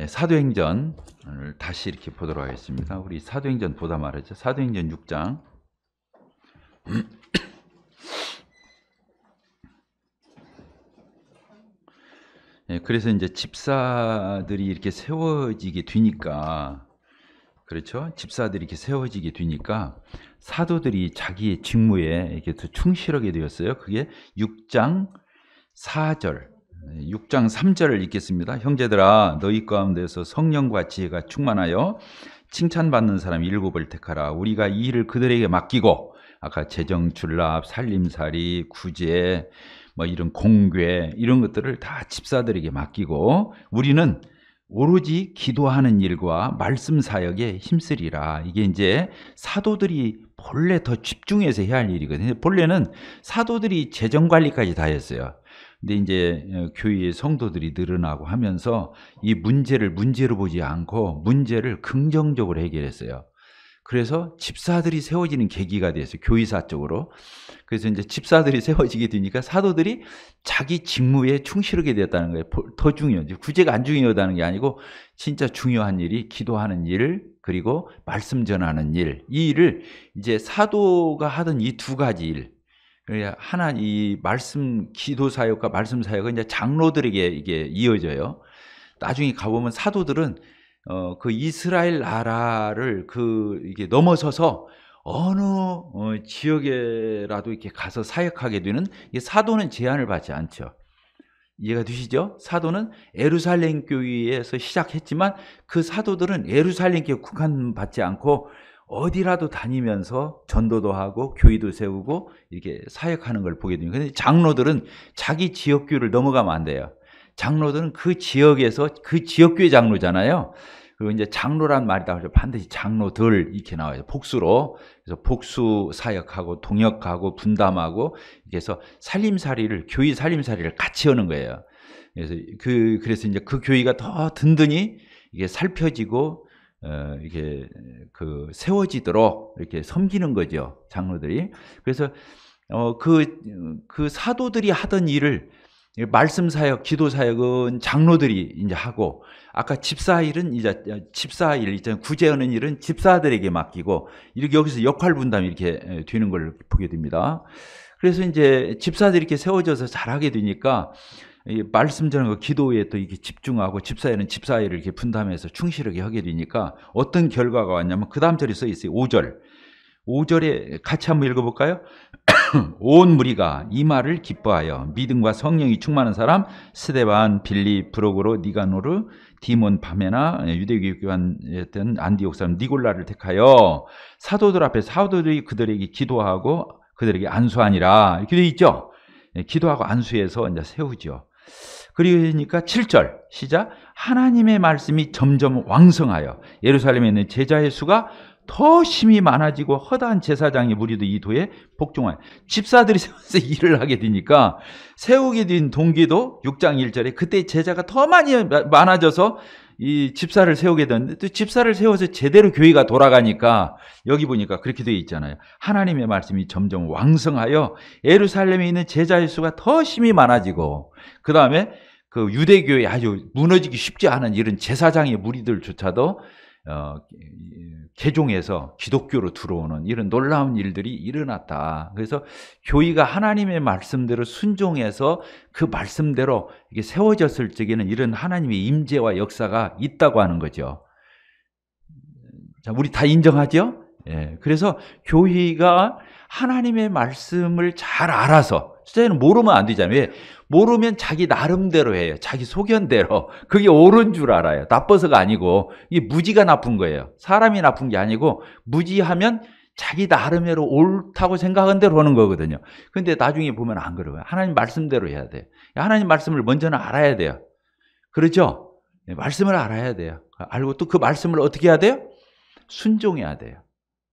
사도행전을 다시 이렇게 보도록 하겠습니다. 우리 사도행전 보다 말이죠. 사도행전 6장. 그래서 이제 집사들이 이렇게 세워지게 되니까, 그렇죠? 집사들이 이렇게 세워지게 되니까 사도들이 자기의 직무에 이렇게 더 충실하게 되었어요. 그게 6장 4절. 6장 3절을 읽겠습니다. 형제들아, 너희 가운데서 성령과 지혜가 충만하여 칭찬받는 사람 7을 택하라. 우리가 이 일을 그들에게 맡기고, 아까 재정 출납, 살림살이, 구제, 뭐 이런 공궤 이런 것들을 다 집사들에게 맡기고, 우리는 오로지 기도하는 일과 말씀 사역에 힘쓰리라. 이게 이제 사도들이 본래 더 집중해서 해야 할 일이거든요. 본래는 사도들이 재정 관리까지 다 했어요. 근데 이제 교회의 성도들이 늘어나고 하면서 이 문제를 문제로 보지 않고 문제를 긍정적으로 해결했어요. 그래서 집사들이 세워지는 계기가 됐어요. 교의사 쪽으로. 그래서 이제 집사들이 세워지게 되니까 사도들이 자기 직무에 충실하게 되었다는 거예요. 더 중요하죠. 구제가 안 중요하다는 게 아니고 진짜 중요한 일이 기도하는 일, 그리고 말씀 전하는 일. 이 일을 이제 사도가 하던 이 두 가지 일. 하나, 이 말씀 기도 사역과 말씀 사역은 이제 장로들에게 이게 이어져요. 나중에 가보면 사도들은 그 이스라엘 나라를 이게 넘어서서 어느 지역에라도 이렇게 가서 사역하게 되는, 사도는 제한을 받지 않죠. 이해가 되시죠? 사도는 예루살렘 교회에서 시작했지만 그 사도들은 예루살렘 교회 국한받지 않고 어디라도 다니면서 전도도 하고 교회도 세우고 이렇게 사역하는 걸 보게 됩니다. 그런데 장로들은 자기 지역교회를 넘어가면 안 돼요. 장로들은 그 지역에서, 그 지역교회 장로잖아요. 그리고 이제 장로란 말이 나오죠. 반드시 장로들 이렇게 나와요. 복수로. 그래서 복수 사역하고 동역하고 분담하고 이렇게 해서 살림살이를, 교회 살림살이를 같이 하는 거예요. 그래서 이제 그 교회가 더 든든히 이게 살펴지고 이게 세워지도록 이렇게 섬기는 거죠, 장로들이. 그래서 그 사도들이 하던 일을, 말씀 사역, 기도 사역은 장로들이 이제 하고, 아까 집사 일은 이제 집사 일 있잖아요. 구제하는 일은 집사들에게 맡기고, 이렇게 여기서 역할 분담이 이렇게 되는 걸 보게 됩니다. 그래서 이제 집사들이 이렇게 세워져서 잘하게 되니까 말씀 전하고 기도에 또 이렇게 집중하고, 집사에는 집사 일을 이렇게 분담해서 충실하게 하게 되니까 어떤 결과가 왔냐면 그 다음 절에 써 있어요. 5절. 5절에 같이 한번 읽어볼까요? 온 무리가 이 말을 기뻐하여 믿음과 성령이 충만한 사람 스데반, 빌립, 브로고로, 니가노르, 디몬, 바메나, 유대교 교환했던 안디옥 사람 니골라를 택하여 사도들 앞에 사도들이 그들에게 기도하고 그들에게 안수하니라. 이렇게 되어 있죠. 기도하고 안수해서 이제 세우죠. 그러니까 7절 시작. 하나님의 말씀이 점점 왕성하여 예루살렘에 있는 제자의 수가 더 심히 많아지고 허다한 제사장의 무리도 이 도에 복종하여. 집사들이 세워서 일을 하게 되니까 세우게 된 동기도 6장 1절에 그때 제자가 더 많아져서 이 집사를 세우게 됐는데, 또 집사를 세워서 제대로 교회가 돌아가니까 여기 보니까 그렇게 되어 있잖아요. 하나님의 말씀이 점점 왕성하여 예루살렘에 있는 제자의 수가 더 심히 많아지고, 그 다음에 그 유대교회 아주 무너지기 쉽지 않은 이런 제사장의 무리들조차도 개종해서 기독교로 들어오는 이런 놀라운 일들이 일어났다. 그래서 교회가 하나님의 말씀대로 순종해서 그 말씀대로 이게 세워졌을 적에는 이런 하나님의 임재와 역사가 있다고 하는 거죠. 자, 우리 다 인정하죠? 예. 그래서 교회가 하나님의 말씀을 잘 알아서, 숫자는 모르면 안 되잖아요. 왜? 모르면 자기 나름대로 해요. 자기 소견대로. 그게 옳은 줄 알아요. 나빠서가 아니고, 이게 무지가 나쁜 거예요. 사람이 나쁜 게 아니고, 무지하면 자기 나름대로 옳다고 생각한 대로 하는 거거든요. 근데 나중에 보면 안 그래요. 하나님 말씀대로 해야 돼요. 하나님 말씀을 먼저는 알아야 돼요. 그렇죠? 말씀을 알아야 돼요. 알고 또 그 말씀을 어떻게 해야 돼요? 순종해야 돼요.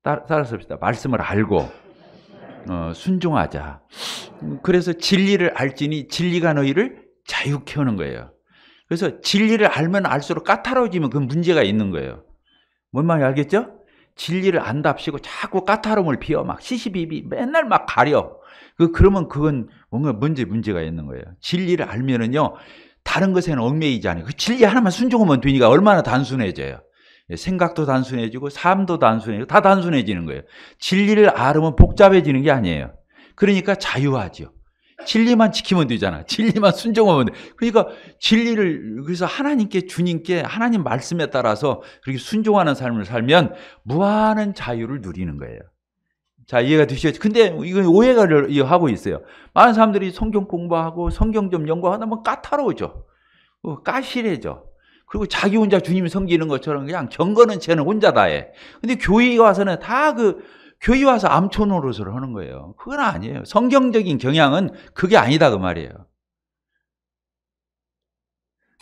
따라서 합시다. 말씀을 알고 순종하자. 그래서 진리를 알지니 진리가 너희를 자유케 하는 거예요. 그래서 진리를 알면 알수록 까다로워지면 그건 문제가 있는 거예요. 뭔 말인지 알겠죠? 진리를 안답시고 자꾸 까다로움을 피워 막 시시비비 맨날 막 가려. 그러면 그건 뭔가 문제가 있는 거예요. 진리를 알면은요, 다른 것에는 얽매이지 않아요. 그 진리 하나만 순종하면 되니까 얼마나 단순해져요. 생각도 단순해지고 삶도 단순해지고 다 단순해지는 거예요. 진리를 알으면 복잡해지는 게 아니에요. 그러니까 자유하죠. 진리만 지키면 되잖아. 진리만 순종하면 돼. 그러니까 진리를 그래서 하나님께 주님께 하나님 말씀에 따라서 그렇게 순종하는 삶을 살면 무한한 자유를 누리는 거예요. 자, 이해가 되시죠? 근데 이건 오해를 하고 있어요. 많은 사람들이 성경 공부하고 성경 좀 연구하다 보면 까다로워져. 까실해져. 그리고 자기 혼자 주님 섬기는 것처럼 그냥 경건한 채는 혼자 다 해. 근데 교회에 와서는 다 교회 와서 암초 노릇을 하는 거예요. 그건 아니에요. 성경적인 경향은 그게 아니다 그 말이에요.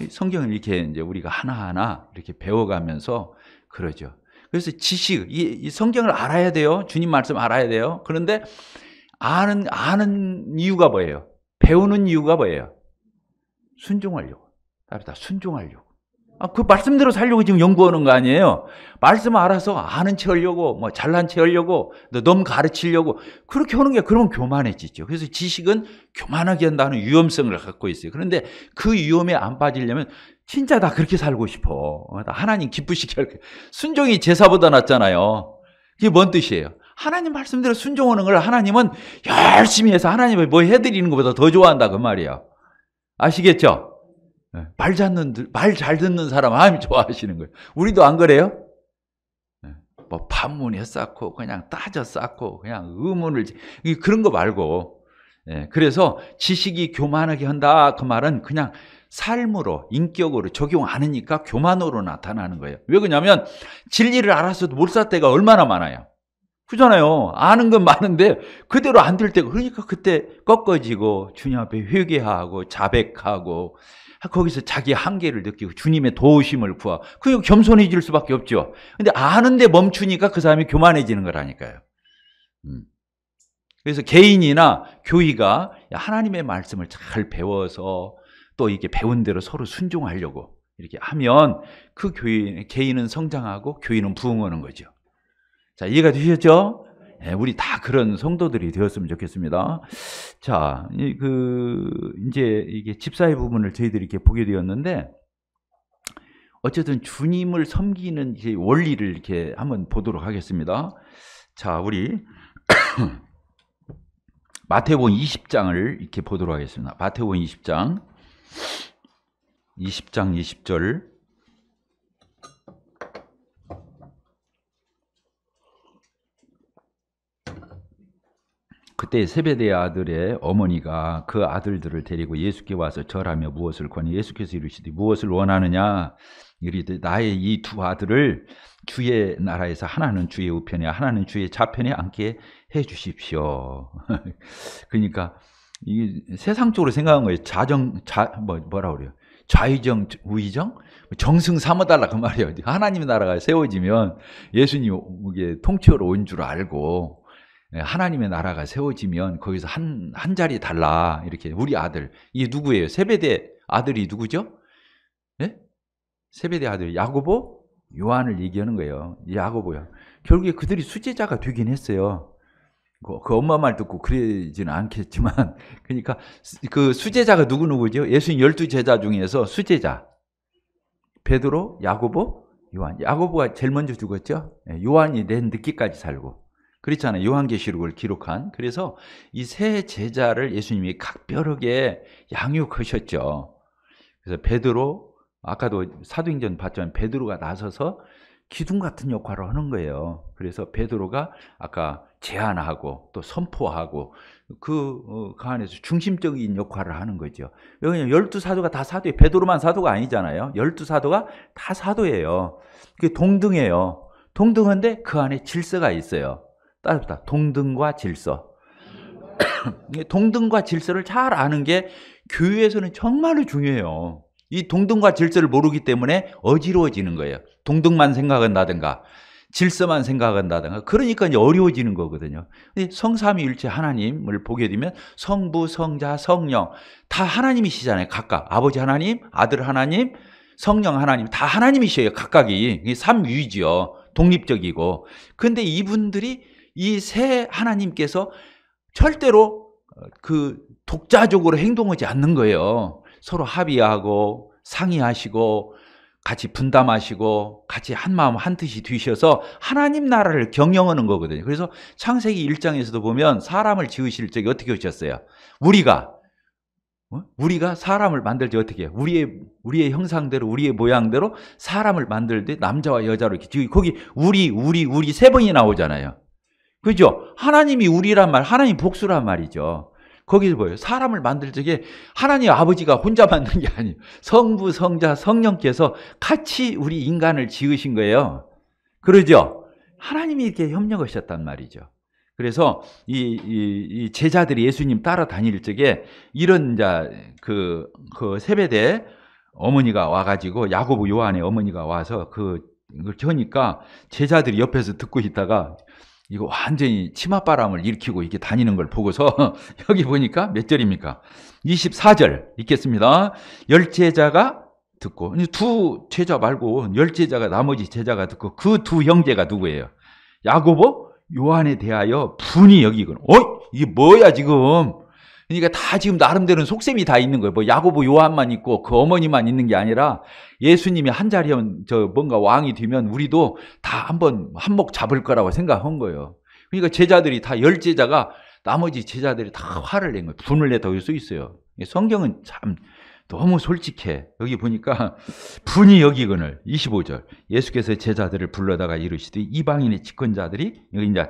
성경을 이렇게 이제 우리가 하나하나 이렇게 배워가면서 그러죠. 그래서 지식, 이 성경을 알아야 돼요. 주님 말씀 알아야 돼요. 그런데 아는 이유가 뭐예요? 배우는 이유가 뭐예요? 순종하려고. 다 순종하려고. 그 말씀대로 살려고 지금 연구하는 거 아니에요? 말씀 알아서 아는 체 하려고, 뭐 잘난 체 하려고, 너무 가르치려고, 그렇게 하는 게 그러면 교만해지죠. 그래서 지식은 교만하게 한다는 위험성을 갖고 있어요. 그런데 그 위험에 안 빠지려면 진짜 다 그렇게 살고 싶어. 하나님 기쁘시게 할 거예요. 순종이 제사보다 낫잖아요. 그게 뭔 뜻이에요? 하나님 말씀대로 순종하는 걸 하나님은 열심히 해서 하나님을 뭐 해드리는 것보다 더 좋아한다 그 말이에요. 아시겠죠? 말 잘 듣는 사람 하나님 좋아하시는 거예요. 우리도 안 그래요? 뭐 판문에 쌓고 그냥 따져 쌓고 그냥 의문을 그런 거 말고. 그래서 지식이 교만하게 한다 그 말은 그냥 삶으로 인격으로 적용 안 하니까 교만으로 나타나는 거예요. 왜 그러냐면 진리를 알아서도 못 살 때가 얼마나 많아요. 그잖아요. 아는 건 많은데 그대로 안 될 때가, 그러니까 그때 꺾어지고 주님 앞에 회개하고 자백하고 거기서 자기 한계를 느끼고 주님의 도우심을 구하고 그냥 겸손해질 수밖에 없죠. 근데 아는데 멈추니까 그 사람이 교만해지는 거라니까요. 그래서 개인이나 교회가 하나님의 말씀을 잘 배워서 또 이렇게 배운 대로 서로 순종하려고 이렇게 하면 그 개인은 성장하고 교회는 부흥하는 거죠. 자, 이해가 되셨죠? 우리 다 그런 성도들이 되었으면 좋겠습니다. 자, 이제 이게 집사의 부분을 저희들이 이렇게 보게 되었는데, 어쨌든 주님을 섬기는 이제 원리를 이렇게 한번 보도록 하겠습니다. 자, 우리 마태복음 20장을 이렇게 보도록 하겠습니다. 마태복음 20장 20절. 그때 세베대의 아들의 어머니가 그 아들들을 데리고 예수께 와서 절하며 무엇을 권해 예수께서 이르시되 무엇을 원하느냐 이르되 나의 이 두 아들을 주의 나라에서 하나는 주의 우편에 하나는 주의 좌편에 앉게 해 주십시오. 그러니까 이 세상적으로 생각한 거예요. 뭐라 그래요? 좌의정, 우의정? 정승 삼아달라 그 말이에요. 하나님의 나라가 세워지면 예수님 이게 통치하러 온 줄 알고 하나님의 나라가 세워지면 거기서 한 자리 달라. 이렇게 우리 아들. 이게 누구예요? 세베대 아들이 누구죠? 네? 세베대 아들 야고보, 요한을 얘기하는 거예요. 야고보요. 결국에 그들이 수제자가 되긴 했어요. 그 엄마 말 듣고 그러지는 않겠지만, 그러니까 그 수제자가 누구죠? 예수님 12제자 중에서 수제자. 베드로, 야고보, 요한. 야고보가 제일 먼저 죽었죠? 요한이 맨 늦게까지 살고. 그렇잖아요. 요한계시록을 기록한. 그래서 이 세 제자를 예수님이 각별하게 양육하셨죠. 그래서 베드로, 아까도 사도행전 봤지만 베드로가 나서서 기둥 같은 역할을 하는 거예요. 그래서 베드로가 아까 제안하고 또 선포하고 그 안에서 중심적인 역할을 하는 거죠. 왜냐하면 12사도가 다 사도예요. 베드로만 사도가 아니잖아요. 12사도가 다 사도예요. 그게 동등해요. 동등한데 그 안에 질서가 있어요. 따뜻하다. 동등과 질서. 동등과 질서를 잘 아는 게 교회에서는 정말로 중요해요. 이 동등과 질서를 모르기 때문에 어지러워지는 거예요. 동등만 생각한다든가 질서만 생각한다든가 그러니까 이제 어려워지는 거거든요. 성삼위일체 하나님을 보게 되면 성부, 성자, 성령 다 하나님이시잖아요. 각각 아버지 하나님, 아들 하나님, 성령 하나님 다 하나님이셔요. 각각이 삼위죠. 독립적이고. 근데 이분들이 이 세 하나님께서 절대로 그 독자적으로 행동하지 않는 거예요. 서로 합의하고 상의하시고 같이 분담하시고 같이 한마음 한뜻이 되셔서 하나님 나라를 경영하는 거거든요. 그래서 창세기 1장에서도 보면 사람을 지으실 적에 어떻게 하셨어요? 우리가 사람을 만들 때 어떻게 해요? 우리의 형상대로 우리의 모양대로 사람을 만들 때 남자와 여자로 이렇게 거기 우리 세 번이 나오잖아요. 그죠? 하나님이 우리란 말, 하나님 복수란 말이죠. 거기서 뭐예요? 사람을 만들 적에 하나님 아버지가 혼자 만든 게 아니에요. 성부, 성자, 성령께서 같이 우리 인간을 지으신 거예요. 그러죠? 하나님이 이렇게 협력하셨단 말이죠. 그래서 이 제자들이 예수님 따라다닐 적에 이런 그 세베대 어머니가 와가지고 야고보 요한의 어머니가 와서 그걸 켜니까 제자들이 옆에서 듣고 있다가 이거 완전히 치맛바람을 일으키고 이렇게 다니는 걸 보고서 여기 보니까 몇 절입니까? 24절 읽겠습니다. 열 제자가 듣고, 두 제자 말고 열 제자가 나머지 제자가 듣고 그 두 형제가 누구예요? 야고보 요한에 대하여 분이 여기거든. 이게 뭐야 지금? 그러니까 다 지금 나름대로 속셈이 다 있는 거예요. 뭐 야고보 요한만 있고 그 어머니만 있는 게 아니라 예수님이 한 자리면 뭔가 왕이 되면 우리도 다 한번 한몫 잡을 거라고 생각한 거예요. 그러니까 제자들이 다 열 제자가 나머지 제자들이 다 화를 낸 거예요. 분을 내다고 써 있어요. 성경은 참 너무 솔직해. 여기 보니까 분이 여기거늘 25절 예수께서 제자들을 불러다가 이르시되 이방인의 집권자들이 여기 이제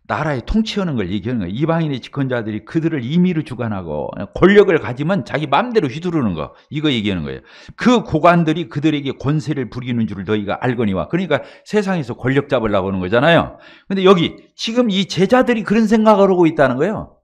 나라의 통치하는 걸 얘기하는 거예요. 이방인의 집권자들이 그들을 임의로 주관하고 권력을 가지면 자기 마음대로 휘두르는 거 이거 얘기하는 거예요. 그 고관들이 그들에게 권세를 부리는 줄 너희가 알거니와. 그러니까 세상에서 권력 잡으려고 하는 거잖아요. 근데 여기 지금 이 제자들이 그런 생각을 하고 있다는 거예요.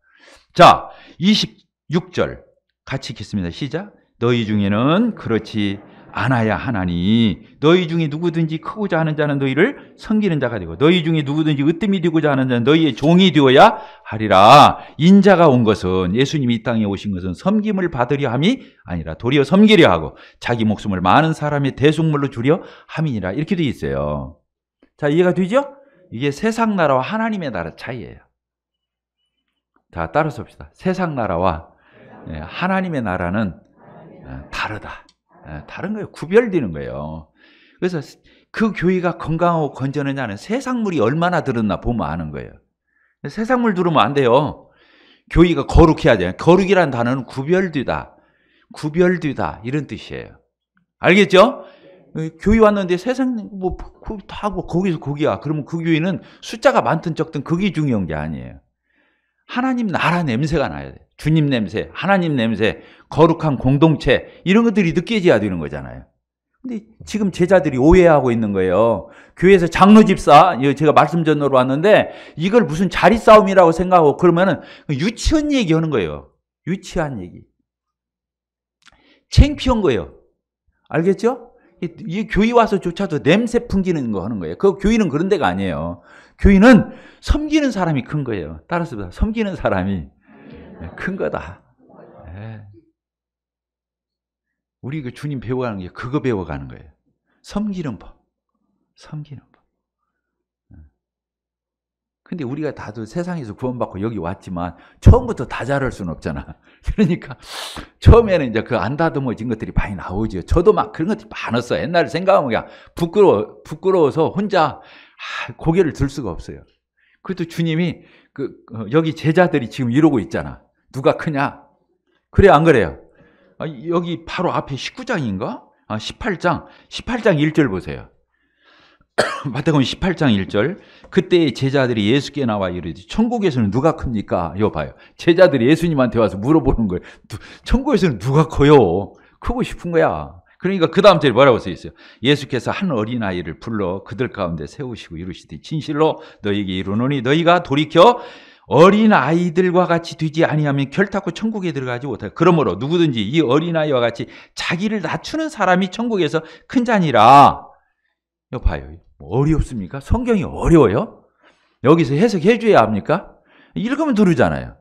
자 26절 같이 읽겠습니다. 시작. 너희 중에는 그렇지 않아야 하나니 너희 중에 누구든지 크고자 하는 자는 너희를 섬기는 자가 되고 너희 중에 누구든지 으뜸이 되고자 하는 자는 너희의 종이 되어야 하리라. 인자가 온 것은 예수님이 이 땅에 오신 것은 섬김을 받으려 함이 아니라 도리어 섬기려 하고 자기 목숨을 많은 사람의 대속물로 주려 함이니라. 이렇게 되어 있어요. 자, 이해가 되죠? 이게 세상 나라와 하나님의 나라 차이예요. 자, 따라서 봅시다. 세상 나라와 하나님의 나라는 다르다. 다른 거예요. 구별되는 거예요. 그래서 그 교회가 건강하고 건전하냐는 세상물이 얼마나 들었나 보면 아는 거예요. 세상물 들으면 안 돼요. 교회가 거룩해야 돼요. 거룩이라는 단어는 구별되다. 이런 뜻이에요. 알겠죠? 교회 왔는데 세상 다 하고 거기서 거기야. 그러면 그 교회는 숫자가 많든 적든 그게 중요한 게 아니에요. 하나님 나라 냄새가 나야 돼. 주님 냄새, 하나님 냄새, 거룩한 공동체 이런 것들이 느껴져야 되는 거잖아요. 근데 지금 제자들이 오해하고 있는 거예요. 교회에서 장로 집사, 제가 말씀 전하러 왔는데 이걸 무슨 자리 싸움이라고 생각하고 그러면은 유치한 얘기 하는 거예요. 유치한 얘기. 창피한 거예요. 알겠죠? 이 교회 와서조차도 냄새 풍기는 거 하는 거예요. 그 교회는 그런 데가 아니에요. 교회는 섬기는 사람이 큰 거예요. 따라서 섬기는 사람이 큰 거다. 네. 우리 그 주님 배워가는 게 그거 배워가는 거예요. 섬기는 법. 근데 우리가 다들 세상에서 구원받고 여기 왔지만 처음부터 다 잘할 수는 없잖아. 그러니까 처음에는 이제 그 안 다듬어진 것들이 많이 나오죠. 저도 막 그런 것들이 많았어요. 옛날에 생각하면 그냥 부끄러워서 혼자 고개를 들 수가 없어요. 그래도 주님이 여기 제자들이 지금 이러고 있잖아. 누가 크냐? 그래 안 그래요? 여기 바로 앞에 19장인가? 18장 1절 보세요. 마태복음 18장 1절 그때 제자들이 예수께 나와 이르지 천국에서는 누가 큽니까? 이거 봐요. 제자들이 예수님한테 와서 물어보는 거예요. 천국에서는 누가 커요? 크고 싶은 거야. 그러니까 그 다음 절에 뭐라고 써 있어요? 예수께서 한 어린아이를 불러 그들 가운데 세우시고 이르시되 진실로 너희에게 이르노니 너희가 돌이켜 어린아이들과 같이 되지 아니하면 결탄코 천국에 들어가지 못하여. 그러므로 누구든지 이 어린아이와 같이 자기를 낮추는 사람이 천국에서 큰 자니라. 이거 봐요. 어렵습니까? 성경이 어려워요? 여기서 해석해 줘야 합니까? 읽으면 들으잖아요.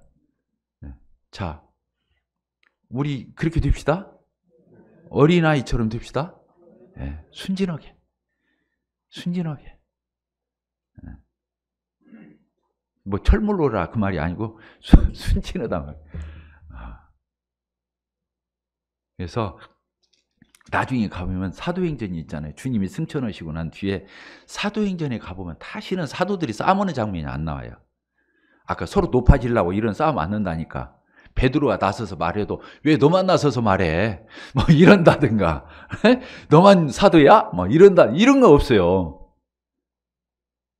자, 우리 그렇게 됩시다. 어린아이처럼 됩시다. 순진하게. 뭐 철물로라 그 말이 아니고 순진하다 말. 그래서 나중에 가보면 사도행전이 있잖아요. 주님이 승천하시고 난 뒤에 사도행전에 가보면 다시는 사도들이 싸우는 장면이 안 나와요. 아까 서로 높아지려고 이런 싸움 안 한다니까. 베드로가 나서서 말해도 왜 너만 나서서 말해? 뭐 이런다든가. 너만 사도야? 뭐 이런다. 이런 거 없어요.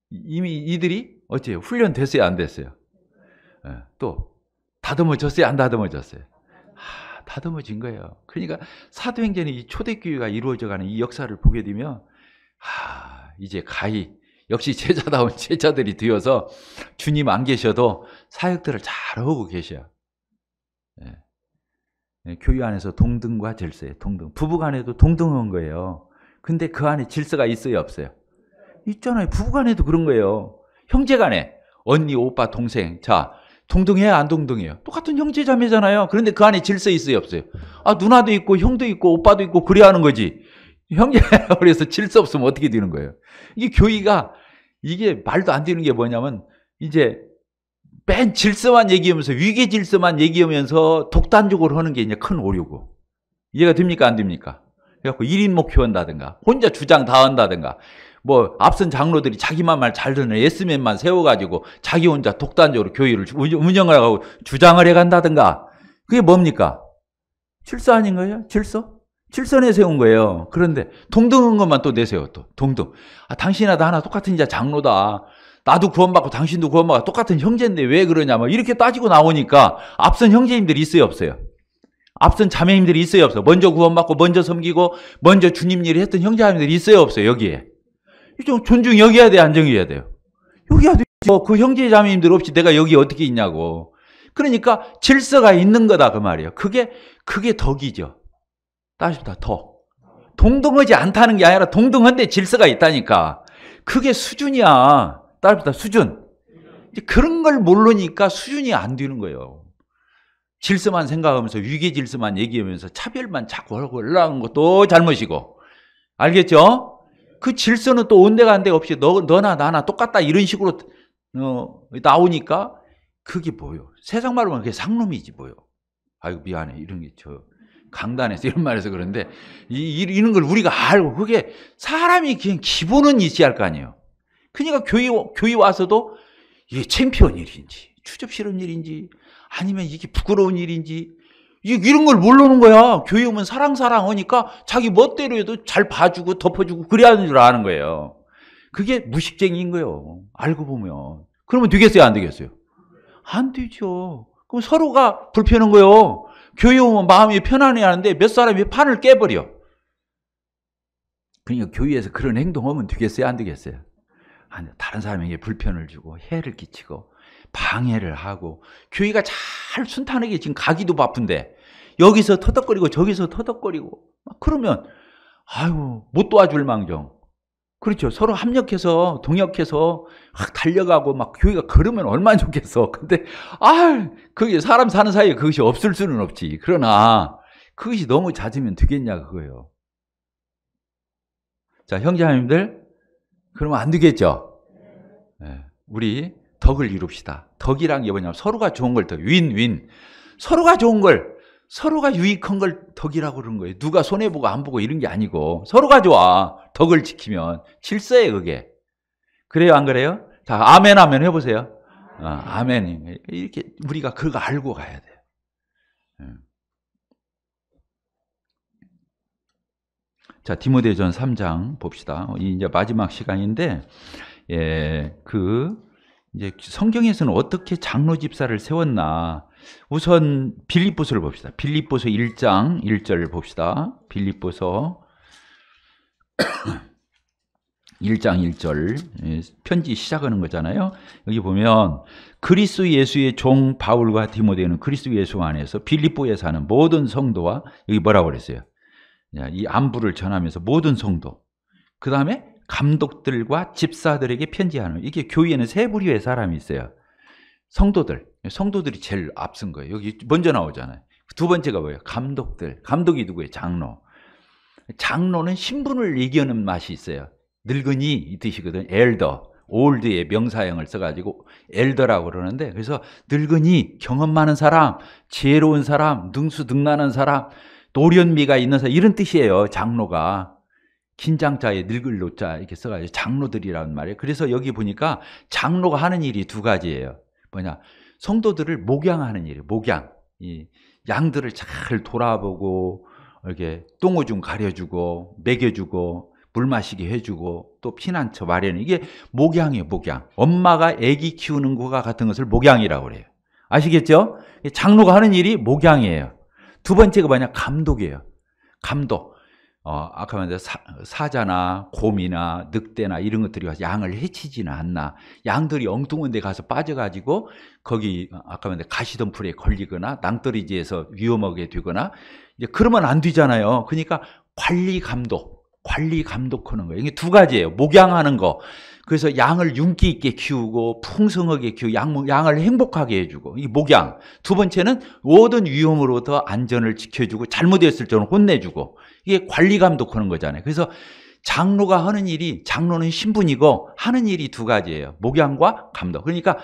이미 이들이 어째요? 훈련 됐어요? 안 됐어요? 또 다듬어졌어요? 안 다듬어졌어요? 다듬어진 거예요. 그러니까 사도행전의 이 초대교회가 이루어져가는 이 역사를 보게 되면 이제 가히 역시 제자다운 제자들이 되어서 주님 안 계셔도 사역들을 잘하고 계셔요. 교회 안에서 동등과 질서예요. 동등. 부부간에도 동등한 거예요. 근데 그 안에 질서가 있어요? 없어요? 있잖아요. 부부간에도 그런 거예요. 형제간에 언니, 오빠, 동생. 자, 동등해요? 안 동등해요? 똑같은 형제 자매잖아요. 그런데 그 안에 질서 있어요? 없어요? 누나도 있고 형도 있고 오빠도 있고 그래야 하는 거지. 형제라고 그래서 질서 없으면 어떻게 되는 거예요? 이게 교회가 이게 말도 안 되는 게 뭐냐면 이제 맨 질서만 얘기하면서 위계 질서만 얘기하면서 독단적으로 하는 게 이제 큰 오류고. 이해가 됩니까? 안 됩니까? 그래갖고 1인 목표 한다든가 혼자 주장 다 한다든가 뭐 앞선 장로들이 자기만 말 잘 듣는 S맨만 세워가지고 자기 혼자 독단적으로 교회를 운영을 하고 주장을 해간다든가 그게 뭡니까? 질서 아닌 거예요? 질서? 질서 내세운 거예요. 그런데 동등한 것만 또 내세워 또 동등. 당신이나 하나 똑같은 이제 장로다. 나도 구원받고 당신도 구원받고 똑같은 형제인데 왜 그러냐 뭐 이렇게 따지고 나오니까 앞선 형제님들이 있어요? 없어요? 앞선 자매님들이 있어요? 없어요? 먼저 구원받고 먼저 섬기고 먼저 주님 일을 했던 형제자매들이 있어요? 없어요? 여기에 좀 존중 여겨야 돼, 안 정해야 돼요? 여겨야 돼요. 그 형제자매님들 없이 내가 여기 어떻게 있냐고. 그러니까 질서가 있는 거다 그 말이에요. 그게 덕이죠. 따집니다. 덕. 동등하지 않다는 게 아니라 동등한데 질서가 있다니까. 그게 수준이야. 따집니다. 수준. 이제 그런 걸 모르니까 수준이 안 되는 거예요. 질서만 생각하면서 위계 질서만 얘기하면서 차별만 자꾸 하고 올라가는 것도 잘못이고. 알겠죠? 그 질서는 또 온데간데 없이 너나 나나 똑같다 이런 식으로 나오니까 그게 뭐요? 세상 말로 하면 그게 상놈이지 뭐요. 아이고 미안해 이런 게 저 강단에서 이런 말해서 그런데 이런 걸 우리가 알고 그게 사람이 그냥 기본은 있어야 할 거 아니에요. 그러니까 교회 와서도 이게 창피한 일인지 추접스러운 일인지 아니면 이게 부끄러운 일인지 이런 걸 모르는 거야. 교회 오면 사랑 하니까 자기 멋대로 해도 잘 봐주고 덮어주고 그래야 하는 줄 아는 거예요. 그게 무식쟁이인 거예요. 알고 보면. 그러면 되겠어요? 안 되겠어요? 안 되죠. 그럼 서로가 불편한 거예요. 교회 오면 마음이 편안해야 하는데 몇 사람이 판을 깨버려. 그러니까 교회에서 그런 행동하면 되겠어요? 안 되겠어요? 다른 사람에게 불편을 주고 해를 끼치고 방해를 하고 교회가 잘 순탄하게 지금 가기도 바쁜데 여기서 터덕거리고 저기서 터덕거리고 그러면 아이고 못 도와줄 망정. 그렇죠. 서로 합력해서 동역해서 막 달려가고 막 교회가 그러면 얼마나 좋겠어. 근데 그게 사람 사는 사이에 그것이 없을 수는 없지. 그러나 그것이 너무 잦으면 되겠냐 그거예요. 자, 형제자매님들 그러면 안 되겠죠. 네. 우리 덕을 이룹시다. 덕이란 게 뭐냐면 서로가 좋은 걸 더 윈윈. 서로가 좋은 걸 서로가 유익한 걸 덕이라고 그러는 거예요. 누가 손해보고 안 보고 이런 게 아니고 서로가 좋아. 덕을 지키면 질서예요 그게. 그래요 안 그래요? 자 아멘 하면 해보세요. 아멘. 이렇게 우리가 그거 알고 가야 돼요. 자 디모데전 3장 봅시다. 이제 마지막 시간인데 이제 성경에서는 어떻게 장로 집사를 세웠나. 우선 빌립보서를 봅시다. 빌립보서 1장 1절 봅시다. 빌립보서 1장 1절 편지 시작하는 거잖아요. 여기 보면 그리스도 예수의 종 바울과 디모데는 그리스도 예수 안에서 빌립보에 사는 모든 성도와 여기 뭐라고 그랬어요? 이 안부를 전하면서 모든 성도 그 다음에 감독들과 집사들에게 편지하는 이게 교회에는 세 부류의 사람이 있어요. 성도들이 제일 앞선 거예요. 여기 먼저 나오잖아요. 두 번째가 뭐예요? 감독들. 감독이 누구예요? 장로. 장로는 신분을 얘기하는 맛이 있어요. 늙은이 이 뜻이거든. 엘더. 올드의 명사형을 써가지고 엘더라고 그러는데 그래서 늙은이, 경험 많은 사람, 지혜로운 사람, 능수능란한 사람 노련미가 있는 사람 이런 뜻이에요. 장로가. 긴장자에 늙을 노자 이렇게 써가지고 장로들이라는 말이에요. 그래서 여기 보니까 장로가 하는 일이 두 가지예요. 뭐냐, 성도들을 목양하는 일이에요. 목양. 이 양들을 잘 돌아보고 이렇게 똥오줌 가려주고 먹여주고 물 마시게 해주고 또 피난처 마련. 이게 목양이에요. 목양. 엄마가 아기 키우는 것과 같은 것을 목양이라고 그래요. 아시겠죠? 장로가 하는 일이 목양이에요. 두 번째가 뭐냐, 감독이에요. 감독. 아까 말한 사자나 곰이나 늑대나 이런 것들이 와서 양을 해치지는 않나. 양들이 엉뚱한 데 가서 빠져가지고 거기 아까 말한 가시덤불에 걸리거나 낭떠러지에서 위험하게 되거나 이제 그러면 안 되잖아요. 그러니까 관리 감독하는 거예요. 이게 두 가지예요. 목양하는 거. 그래서 양을 윤기 있게 키우고 풍성하게 키우고 양을 행복하게 해주고 이게 목양. 두 번째는 모든 위험으로부터 안전을 지켜주고 잘못했을 때는 혼내주고 이게 관리 감독하는 거잖아요. 그래서 장로가 하는 일이, 장로는 신분이고 하는 일이 두 가지예요. 목양과 감독. 그러니까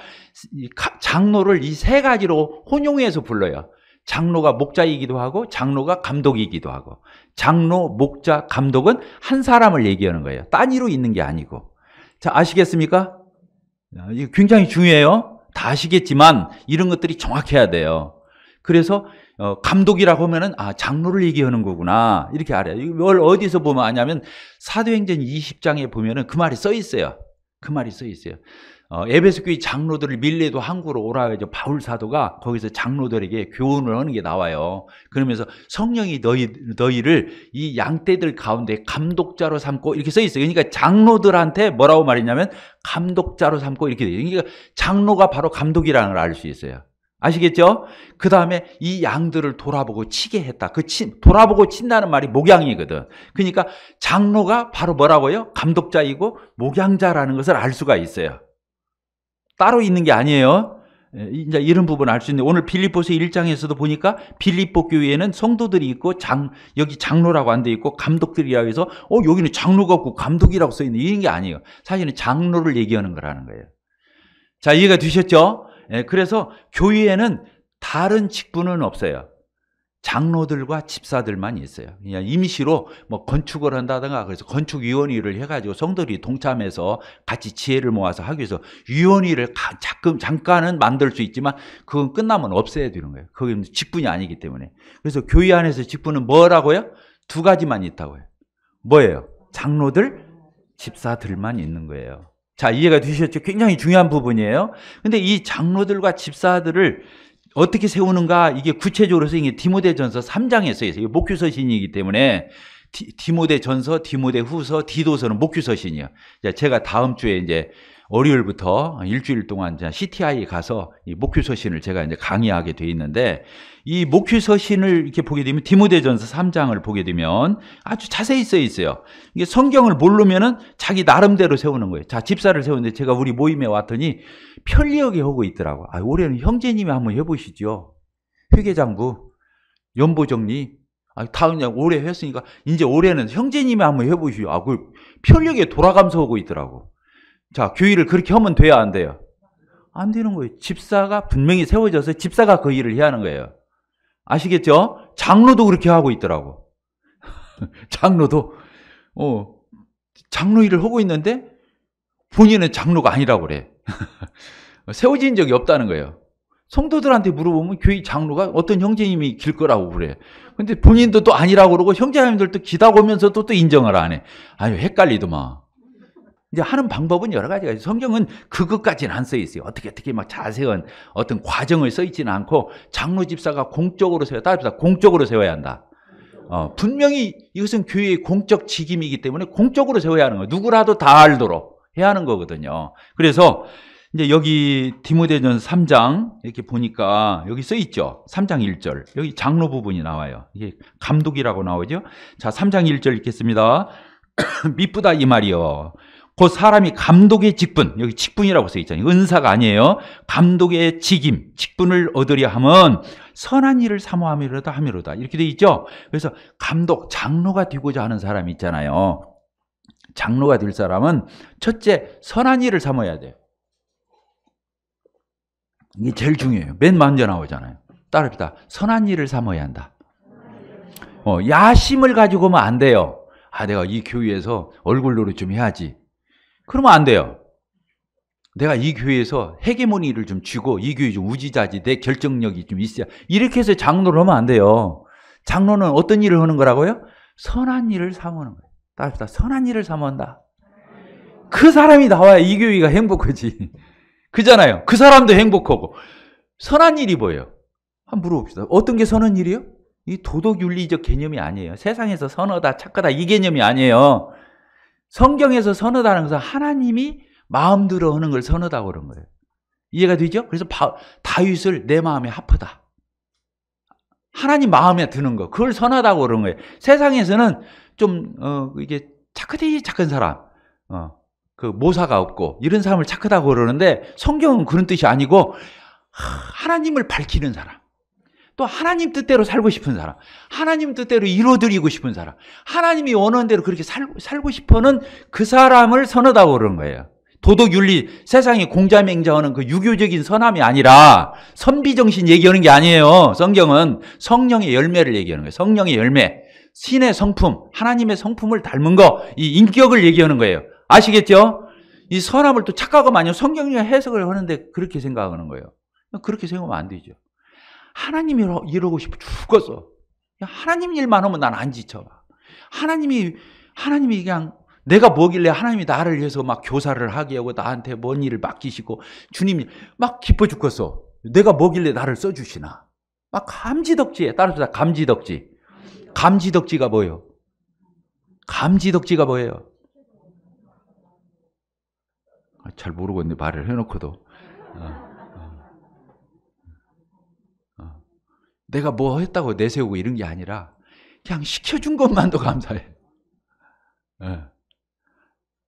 장로를 이 세 가지로 혼용해서 불러요. 장로가 목자이기도 하고 장로가 감독이기도 하고. 장로, 목자, 감독은 한 사람을 얘기하는 거예요. 단위로 있는 게 아니고. 자, 아시겠습니까? 이게 굉장히 중요해요. 다 아시겠지만 이런 것들이 정확해야 돼요. 그래서 감독이라고 하면은 장로를 얘기하는 거구나 이렇게 알아요. 이걸 어디서 보면 아냐면 사도행전 20장에 보면은 그 말이 써 있어요. 그 말이 써 있어요. 에베소 교회 장로들을 밀레도 항구로 오라 해서 바울 사도가 거기서 장로들에게 교훈을 하는 게 나와요. 그러면서 성령이 너희를 이 양떼들 가운데 감독자로 삼고 이렇게 써 있어요. 그러니까 장로들한테 뭐라고 말했냐면 감독자로 삼고 이렇게 돼요. 그러니까 장로가 바로 감독이라는 걸 알 수 있어요. 아시겠죠? 그 다음에 이 양들을 돌아보고 치게 했다. 돌아보고 친다는 말이 목양이거든. 그러니까 장로가 바로 뭐라고요? 감독자이고 목양자라는 것을 알 수가 있어요. 따로 있는 게 아니에요. 이제 이런 부분을 알 수 있는데 오늘 빌립보서 1장에서도 보니까 빌립보 교회에는 성도들이 있고 여기 장로라고 안 돼 있고 감독들이라고 해서 여기는 장로가 없고 감독이라고 써 있는 이런 게 아니에요. 사실은 장로를 얘기하는 거라는 거예요. 자, 이해가 되셨죠? 그래서 교회에는 다른 직분은 없어요. 장로들과 집사들만 있어요. 그냥 임시로 뭐 건축을 한다든가 그래서 건축위원회를 해가지고 성도들이 동참해서 같이 지혜를 모아서 하기 위해서 위원회를 잠깐은 만들 수 있지만 그건 끝나면 없애야 되는 거예요. 그게 직분이 아니기 때문에. 그래서 교회 안에서 직분은 뭐라고요? 두 가지만 있다고요. 뭐예요? 장로들, 집사들만 있는 거예요. 자, 이해가 되셨죠? 굉장히 중요한 부분이에요. 근데 이 장로들과 집사들을 어떻게 세우는가, 이게 구체적으로 쓰인 게 디모데전서 3장에 써 있어요. 목규서신이기 때문에 디모데전서, 디모데후서, 디도서는 목규서신이에요. 제가 다음 주에 이제 월요일부터 일주일 동안 CTI에 가서 이 목규서신을 제가 이제 강의하게 돼 있는데 이 목규서신을 이렇게 보게 되면 디모데전서 3장을 보게 되면 아주 자세히 써 있어요. 이게 성경을 모르면은 자기 나름대로 세우는 거예요. 자, 집사를 세우는데 제가 우리 모임에 왔더니 편리하게 하고 있더라고. 올해는 형제님이 한번 해보시죠. 회계장부, 연보정리. 다 그냥 올해 했으니까 이제 올해는 형제님이 한번 해보시죠. 그 편리하게 돌아가면서 하고 있더라고. 자, 교회를 그렇게 하면 돼야 안 돼요? 안 되는 거예요. 집사가 분명히 세워져서 집사가 그 일을 해야 하는 거예요. 아시겠죠? 장로도 그렇게 하고 있더라고. 장로도 장로 일을 하고 있는데 본인은 장로가 아니라고 그래. 세워진 적이 없다는 거예요. 성도들한테 물어보면 교회 장로가 어떤 형제님이 길 거라고 그래. 근데 본인도 또 아니라고 그러고 형제님들도 기다고 오면서도 또 인정을 안 해. 헷갈리더만. 이제 하는 방법은 여러 가지가 있어요. 성경은 그것까지는 안 써 있어요. 어떻게 막 자세한 어떤 과정을 써 있지는 않고 장로 집사가 공적으로 공적으로 세워야 한다. 분명히 이것은 교회의 공적 직임이기 때문에 공적으로 세워야 하는 거예요. 누구라도 다 알도록 해야 하는 거거든요. 그래서 이제 여기 디모데전서 3장 이렇게 보니까 여기 써 있죠. 3장 1절. 여기 장로 부분이 나와요. 이게 감독이라고 나오죠. 자, 3장 1절 읽겠습니다. 미쁘다 이 말이요. 그 사람이 감독의 직분, 여기 직분이라고 써 있잖아요. 은사가 아니에요. 감독의 직분을 얻으려 하면 선한 일을 사모함이로다 이렇게 돼 있죠. 그래서 감독, 장로가 되고자 하는 사람이 있잖아요. 장로가 될 사람은 첫째 선한 일을 사모해야 돼요. 이게 제일 중요해요. 맨 먼저 나오잖아요. 따릅니다. 선한 일을 사모해야 한다. 야심을 가지고 오면 안 돼요. 내가 이 교회에서 얼굴 노릇 좀 해야지. 그러면 안 돼요. 내가 이 교회에서 헤게모니를 좀 쥐고 이 교회 좀 우지자지 내 결정력이 좀 있어야. 이렇게 해서 장로를 하면 안 돼요. 장로는 어떤 일을 하는 거라고요? 선한 일을 삼는 거예요. 따라서 선한 일을 삼는다. 그 사람이 나와야 이 교회가 행복하지. 그잖아요. 그 사람도 행복하고. 선한 일이 뭐예요? 한번 물어봅시다. 어떤 게 선한 일이에요? 이 도덕윤리적 개념이 아니에요. 세상에서 선하다 착하다 이 개념이 아니에요. 성경에서 선하다는 것은 하나님이 마음대로 하는 걸 선하다고 그런 거예요. 이해가 되죠? 그래서 다윗을 내 마음에 합하다. 하나님 마음에 드는 거, 그걸 선하다고 그런 거예요. 세상에서는 좀 이게 착하디 착한 사람, 그 모사가 없고 이런 사람을 착하다고 그러는데 성경은 그런 뜻이 아니고 하나님을 밝히는 사람, 또 하나님 뜻대로 살고 싶은 사람, 하나님 뜻대로 이루어드리고 싶은 사람, 하나님이 원하는 대로 그렇게 살고 싶어하는 그 사람을 선하다고 그런 거예요. 도덕윤리, 세상에 공자맹자하는 그 유교적인 선함이 아니라 선비정신 얘기하는 게 아니에요. 성경은 성령의 열매를 얘기하는 거예요. 성령의 열매, 신의 성품, 하나님의 성품을 닮은 거, 이 인격을 얘기하는 거예요. 아시겠죠? 이 선함을 또 착각하면 아니요. 성경이 해석을 하는데 그렇게 생각하는 거예요. 그렇게 생각하면 안 되죠. 하나님이 이러고 싶어 죽었어. 하나님 일만 하면 난 안 지쳐. 하나님이 그냥 내가 뭐길래 하나님이 나를 위해서 막 교사를 하게 하고 나한테 뭔 일을 맡기시고 주님이 막 기뻐 죽겠어. 내가 뭐길래 나를 써주시나. 막 감지덕지에 따라서 감지덕지. 감지덕지가 뭐예요? 감지덕지가 뭐예요? 잘 모르겠네. 말을 해놓고도. 내가 뭐 했다고 내세우고 이런 게 아니라 그냥 시켜준 것만도 감사해.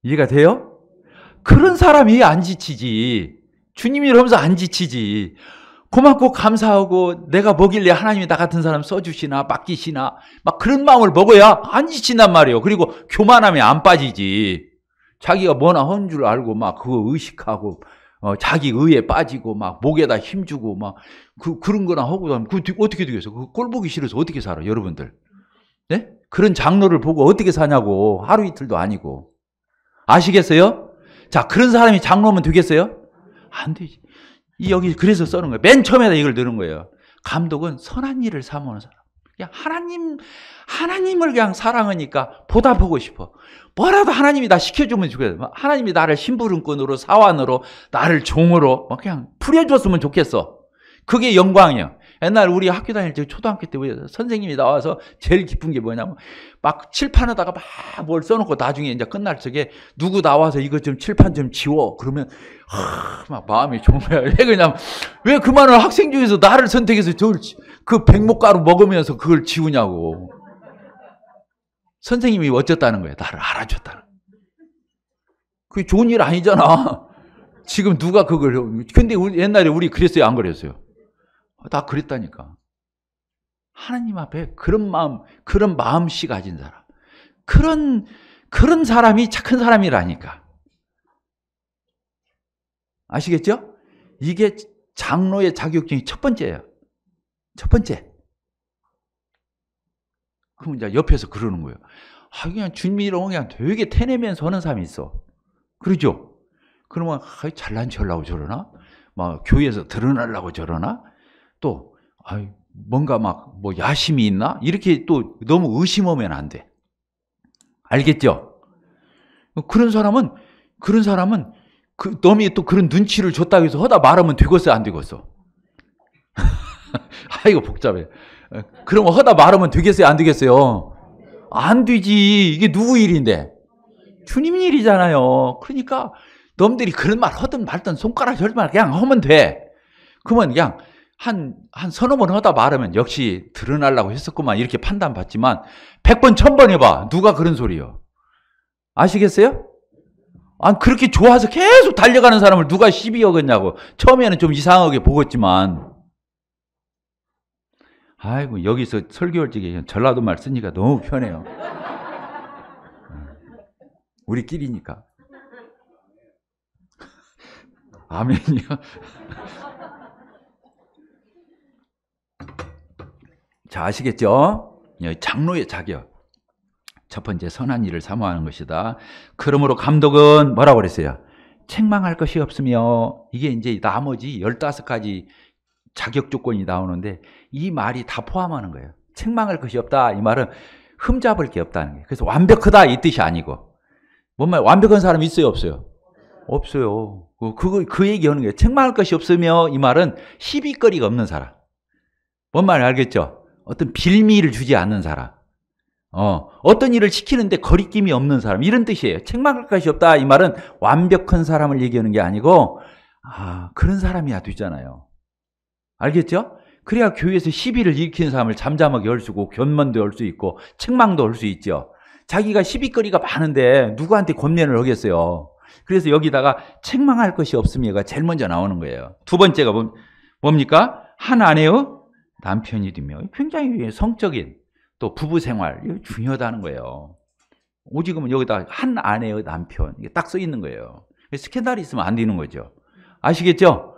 이해가 돼요? 그런 사람이 안 지치지. 주님이 이러면서 안 지치지. 고맙고 감사하고 내가 뭐길래 하나님이 나 같은 사람 써주시나 맡기시나 막 그런 마음을 먹어야 안 지친단 말이에요. 그리고 교만하면 안 빠지지. 자기가 뭐나 한 줄 알고 막 그거 의식하고 자기 의에 빠지고 막 목에다 힘주고 막 그런 거나 하고 나면 그 어떻게 되겠어? 그 꼴 보기 싫어서 어떻게 살아, 여러분들? 네? 그런 장로를 보고 어떻게 사냐고. 하루 이틀도 아니고. 아시겠어요? 자, 그런 사람이 장로면 되겠어요? 안 되지. 여기 그래서 써는 거예요. 맨 처음에다 이걸 넣는 거예요. 감독은 선한 일을 사모하는 사람. 그냥 하나님을 그냥 사랑하니까 보답하고 싶어. 뭐라도 하나님이 나 시켜주면 좋겠어. 하나님이 나를 심부름꾼으로, 사환으로, 나를 종으로 그냥 풀어줬으면 좋겠어. 그게 영광이에요. 옛날 우리 학교 다닐 때 초등학교 때 선생님이 나와서 제일 기쁜 게 뭐냐면 막 칠판에다가 막 뭘 써놓고 나중에 이제 끝날 적에 누구 나와서 이거 좀 칠판 좀 지워. 그러면 막 마음이 정말 왜 그냥 왜 그 많은 학생 중에서 나를 선택해서 그 백목가루 먹으면서 그걸 지우냐고. 선생님이 어쨌다는 거예요. 나를 알아줬다는. 그게 좋은 일 아니잖아. 지금 누가 그걸. 근데 옛날에 우리 그랬어요? 안 그랬어요? 다 그랬다니까. 하나님 앞에 그런 마음씨 가진 사람. 그런 사람이 착한 사람이라니까. 아시겠죠? 이게 장로의 자격증이 첫 번째예요. 첫 번째. 그럼 이제 옆에서 그러는 거예요. 그냥 주님이랑 그냥 되게 태내면서 하는 사람이 있어. 그러죠? 그러면 잘난 체 하려고 저러나? 막 교회에서 드러나려고 저러나? 또 뭔가 막 뭐 야심이 있나? 이렇게 또 너무 의심하면 안 돼. 알겠죠? 그런 사람은 너무 또 그런 눈치를 줬다고 해서 하다 말하면 되겠어, 안 되겠어? 이거 복잡해. 그러면 하다 말하면 되겠어요, 안 되겠어요? 안 되지. 이게 누구 일인데? 주님 일이잖아요. 그러니까 놈들이 그런 말 하든 말든 손가락 절만 그냥 하면 돼. 그러면 그냥 한 서너 번 하다 말하면 역시 드러나려고 했었구만 이렇게 판단받지만 100번 1000번 해봐. 누가 그런 소리요? 아시겠어요? 그렇게 좋아서 계속 달려가는 사람을 누가 시비 하겠냐고. 처음에는 좀 이상하게 보겠지만 여기서 설교할 적에 전라도 말 쓰니까 너무 편해요. 우리끼리니까. 아멘이요. 자, 아시겠죠? 장로의 자격. 첫 번째, 선한 일을 사모하는 것이다. 그러므로 감독은 뭐라고 그랬어요? 책망할 것이 없으며, 이게 이제 나머지 15가지 자격 조건이 나오는데 이 말이 다 포함하는 거예요. 책망할 것이 없다. 이 말은 흠잡을 게 없다는 거예요. 그래서 완벽하다 이 뜻이 아니고, 뭔 말, 완벽한 사람 있어요, 없어요? 없어요. 그 얘기하는 거예요. 책망할 것이 없으며, 이 말은 시비거리가 없는 사람. 뭔 말 알겠죠? 어떤 빌미를 주지 않는 사람. 어떤 일을 시키는데 거리낌이 없는 사람, 이런 뜻이에요. 책망할 것이 없다. 이 말은 완벽한 사람을 얘기하는 게 아니고, 그런 사람이야 되잖아요. 알겠죠? 그래야 교회에서 시비를 일으키는 사람을 잠잠하게 할 수 있고, 견만도 할 수 있고, 책망도 할 수 있죠. 자기가 시비거리가 많은데 누구한테 권면을 하겠어요. 그래서 여기다가 책망할 것이 없음이가 제일 먼저 나오는 거예요. 두 번째가 뭡니까? 한 아내의 남편이 되며, 굉장히 성적인 또 부부 생활, 이거 중요하다는 거예요. 오직은 여기다 한 아내의 남편, 이게 딱 써 있는 거예요. 스캔들이 있으면 안 되는 거죠. 아시겠죠?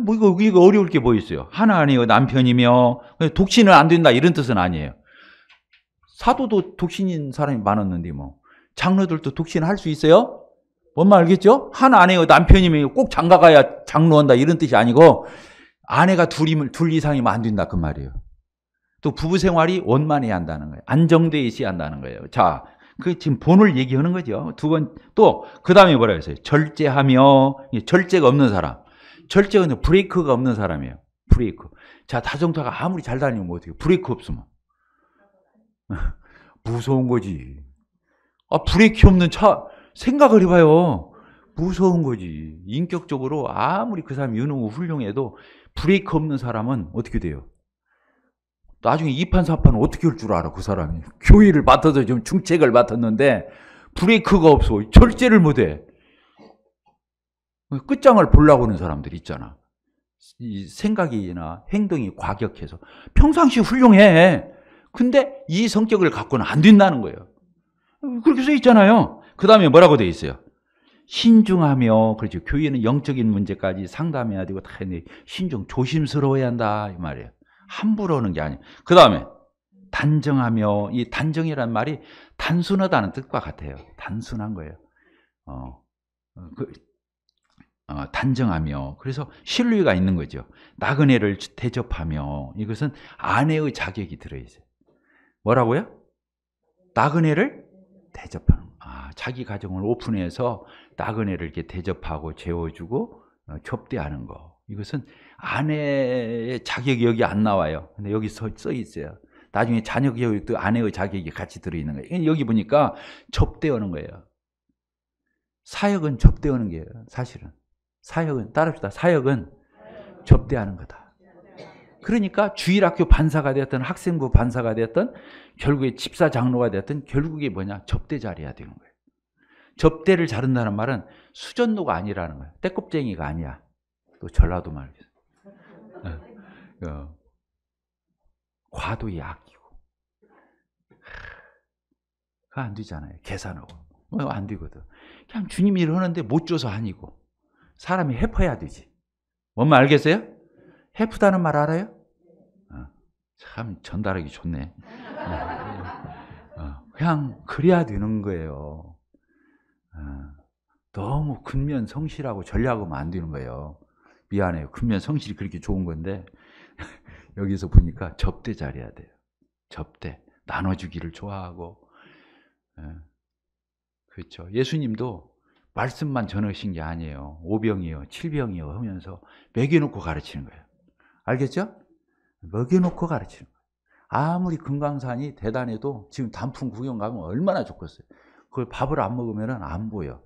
뭐 이거 어려울 게 뭐 있어요? 한 아내의 남편이며, 독신은 안 된다 이런 뜻은 아니에요. 사도도 독신인 사람이 많았는데 뭐, 장로들도 독신할 수 있어요? 뭔 말 알겠죠? 한 아내의 남편이면 꼭 장가가야 장로한다 이런 뜻이 아니고, 아내가 둘 이상이면 안 된다 그 말이에요. 또 부부 생활이 원만해야 한다는 거예요. 안정되어 있어야 한다는 거예요. 자, 그 지금 본을 얘기하는 거죠. 또 그 다음에 뭐라 했어요? 절제하며, 절제가 없는 사람. 절제가 브레이크가 없는 사람이에요. 브레이크. 자, 자전거가 아무리 잘 다니면 뭐 어떻게 브레이크 없으면 무서운 거지. 브레이크 없는 차 생각을 해봐요. 무서운 거지. 인격적으로 아무리 그 사람이 유능하고 훌륭해도 브레이크 없는 사람은 어떻게 돼요? 나중에 2판 4판은 어떻게 할 줄 알아 그 사람이. 교회를 맡아서 좀 중책을 맡았는데 브레이크가 없어. 절제를 못해. 끝장을 보려고 하는 사람들 있잖아. 이 생각이나 행동이 과격해서. 평상시 훌륭해. 근데 이 성격을 갖고는 안 된다는 거예요. 그렇게 써 있잖아요. 그 다음에 뭐라고 돼 있어요? 신중하며, 그렇죠. 교회는 영적인 문제까지 상담해야 되고 다 했는데 신중, 조심스러워야 한다 이 말이에요. 함부로 하는 게 아니에요. 그 다음에 단정하며, 이 단정이라는 말이 단순하다는 뜻과 같아요. 단순한 거예요. 단정하며, 그래서 신뢰가 있는 거죠. 나그네를 대접하며, 이것은 아내의 자격이 들어있어요. 뭐라고요? 나그네를 대접하는, 자기 가정을 오픈해서 나그네를 이렇게 대접하고 재워주고 접대하는 거. 이것은 아내의 자격이 여기 안 나와요. 근데 여기 써 있어요. 나중에 자녀 교육도 아내의 자격이 같이 들어있는 거예요. 여기 보니까 접대하는 거예요. 사역은 접대하는 거예요. 사실은. 사역은, 따릅시다. 사역은 접대하는 거다. 그러니까 주일학교 반사가 되었던, 학생부 반사가 되었던, 결국에 집사 장로가 되었던, 결국에 뭐냐? 접대 자리야 되는 거예요. 접대를 자른다는 말은 수전노가 아니라는 거예요. 떼껍쟁이가 아니야. 또 전라도 말이죠. 과도히 아끼고. 그거 안 되잖아요. 계산하고. 안 되거든. 그냥 주님이 일을 하는데 못 줘서 아니고. 사람이 해퍼야 되지. 뭔 말 알겠어요? 해프다는 말 알아요? 참 전달하기 좋네. 그냥 그래야 되는 거예요. 너무 근면 성실하고 전략하면 안 되는 거예요. 미안해요. 근면 성실이 그렇게 좋은 건데 여기서 보니까 접대 잘해야 돼요. 접대. 나눠주기를 좋아하고. 그렇죠. 예수님도 말씀만 전하신 게 아니에요. 5병이요, 7병이요 하면서 먹여놓고 가르치는 거예요. 알겠죠? 먹여놓고 가르치는 거예요. 아무리 금강산이 대단해도 지금 단풍 구경 가면 얼마나 좋겠어요. 그걸 밥을 안 먹으면 안 보여.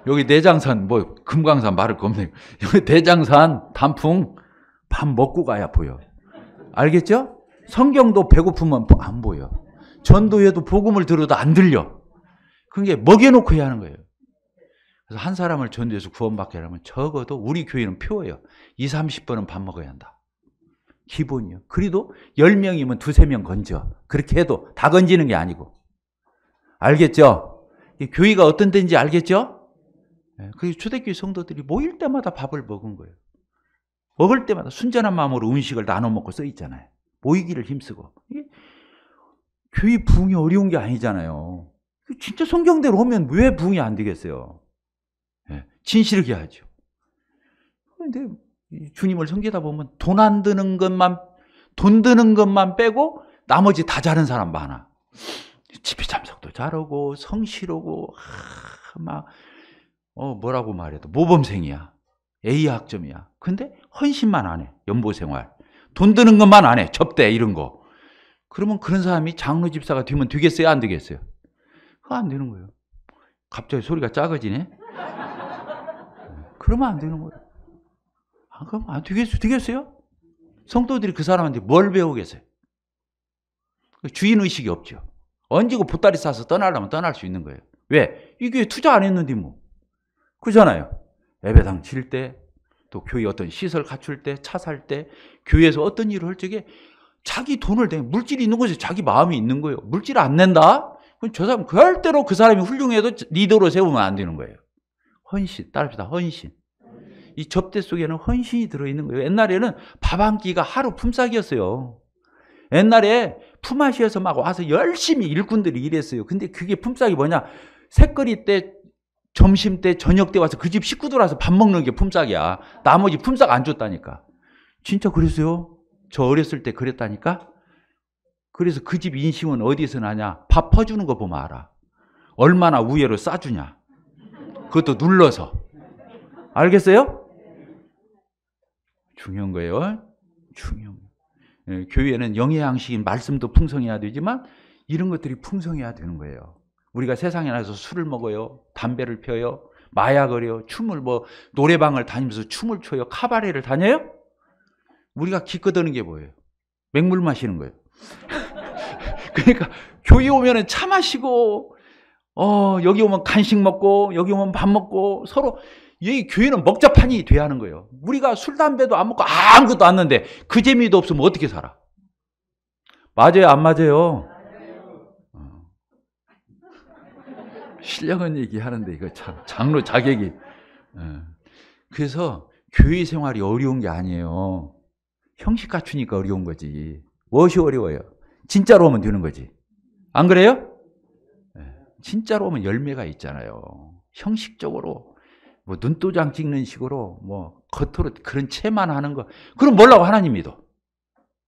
여기 내장산, 뭐 금강산 말할 거 없네요. 여기 대장산 단풍 밥 먹고 가야 보여. 알겠죠? 성경도 배고프면 안 보여. 전도회도 복음을 들어도 안 들려. 그게 먹여놓고 해야 하는 거예요. 그래서 한 사람을 전도해서 구원받게 하려면 적어도 우리 교회는 표예요. 20, 30번은 밥 먹어야 한다. 기본이요. 그래도 10명이면 2, 3명 건져. 그렇게 해도 다 건지는 게 아니고. 알겠죠? 교회가 어떤 데인지 알겠죠? 그래서 초대교회 성도들이 모일 때마다 밥을 먹은 거예요. 먹을 때마다 순전한 마음으로 음식을 나눠 먹고 써 있잖아요. 모이기를 힘쓰고. 교회 부흥이 어려운 게 아니잖아요. 진짜 성경대로 하면 왜 부흥이 안 되겠어요? 예, 진실하게 하죠. 그런데 주님을 섬기다 보면 돈 드는 것만 빼고 나머지 다 잘하는 사람 많아. 집회 참석도 잘하고 성실하고 막 뭐라고 말해도 모범생이야. A 학점이야. 근데 헌신만 안 해. 연보생활. 돈 드는 것만 안 해. 접대 이런 거. 그러면 그런 사람이 장로 집사가 되면 되겠어요? 안 되겠어요? 그거 안 되는 거예요. 갑자기 소리가 작아지네? 그러면 안 되는 거예요. 그럼 안 되겠어요? 성도들이 그 사람한테 뭘 배우겠어요? 주인의식이 없죠. 언제고 보따리 싸서 떠나려면 떠날 수 있는 거예요. 왜? 이 교회 투자 안 했는데 뭐. 그렇잖아요. 예배당 칠 때, 또 교회 어떤 시설 갖출 때, 차 살 때, 교회에서 어떤 일을 할 적에 자기 돈을 내, 물질이 있는 곳에 자기 마음이 있는 거예요. 물질 안 낸다? 그럼 저 사람 절대로 그 사람이 훌륭해도 리더로 세우면 안 되는 거예요. 헌신, 따릅시다. 헌신. 이 접대 속에는 헌신이 들어있는 거예요. 옛날에는 밥 한 끼가 하루 품삯이었어요. 옛날에 품앗이에서 막 와서 열심히 일꾼들이 일했어요. 근데 그게 품삯이 뭐냐? 새거리 때, 점심 때, 저녁 때 와서 그 집 식구들 와서 밥 먹는 게 품삯이야. 나머지 품삯 안 줬다니까. 진짜 그랬어요? 저 어렸을 때 그랬다니까? 그래서 그 집 인심은 어디서 나냐? 밥 퍼주는 거 보면 알아. 얼마나 우애로 싸주냐. 그것도 눌러서. 알겠어요? 중요한 거예요. 중요한 거예요. 예, 교회에는 영의 양식인 말씀도 풍성해야 되지만 이런 것들이 풍성해야 되는 거예요. 우리가 세상에 나가서 술을 먹어요. 담배를 펴요. 마약을 해요. 노래방을 다니면서 춤을 춰요. 카바레를 다녀요? 우리가 기껏하는 게 뭐예요? 맹물 마시는 거예요. 그러니까 교회 오면은 차 마시고 여기 오면 간식 먹고 여기 오면 밥 먹고 서로 이 교회는 먹자판이 돼야 하는 거예요. 우리가 술 담배도 안 먹고 아무것도 안 하는데 그 재미도 없으면 어떻게 살아? 맞아요, 안 맞아요? 신령한 얘기 하는데 이거 참 장로 자격이. 그래서 교회 생활이 어려운 게 아니에요. 형식 갖추니까 어려운 거지. 무엇이 어려워요? 진짜로 오면 되는 거지. 안 그래요? 진짜로 오면 열매가 있잖아요. 형식적으로 뭐 눈도장 찍는 식으로 뭐 겉으로 그런 체만 하는 거. 그럼 뭐라고 하나님 믿어?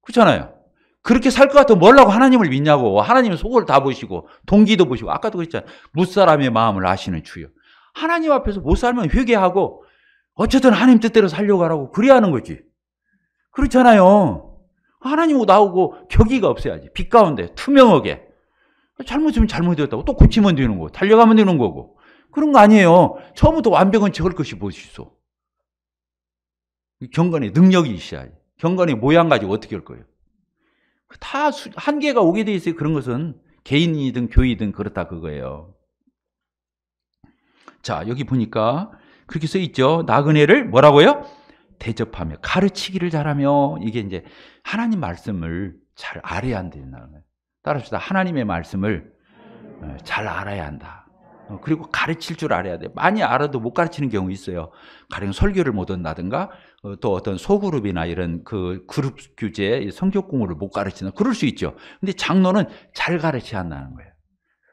그렇잖아요. 그렇게 살 것 같으면 뭐라고 하나님을 믿냐고. 하나님은 속을 다 보시고 동기도 보시고 아까도 그랬잖아요. 무사람의 마음을 아시는 주요. 하나님 앞에서 못 살면 회개하고 어쨌든 하나님 뜻대로 살려고 하라고 그래야 하는 거지. 그렇잖아요. 하나님하고 나오고 격의가 없어야지. 빛 가운데 투명하게. 잘못이면 잘못이었다고 또 고치면 되는 거고 달려가면 되는 거고. 그런 거 아니에요. 처음부터 완벽한 척할 것이 무엇이 있어. 경건의 능력이 있어야지. 경건의 모양 가지고 어떻게 할 거예요. 다 한계가 오게 돼 있어요. 그런 것은 개인이든 교회든 그렇다 그거예요. 자, 여기 보니까 그렇게 써 있죠. 나그네를 뭐라고요? 대접하며 가르치기를 잘하며. 이게 이제 하나님 말씀을 잘 알아야 한다는 거예요. 따라합시다. 하나님의 말씀을 잘 알아야 한다. 그리고 가르칠 줄 알아야 돼. 많이 알아도 못 가르치는 경우 있어요. 가령 설교를 못 한다든가 또 어떤 소그룹이나 이런 그 그룹 규제 성격 공부를 못 가르치는 그럴 수 있죠. 근데 장로는 잘 가르쳐야 한다는 거예요.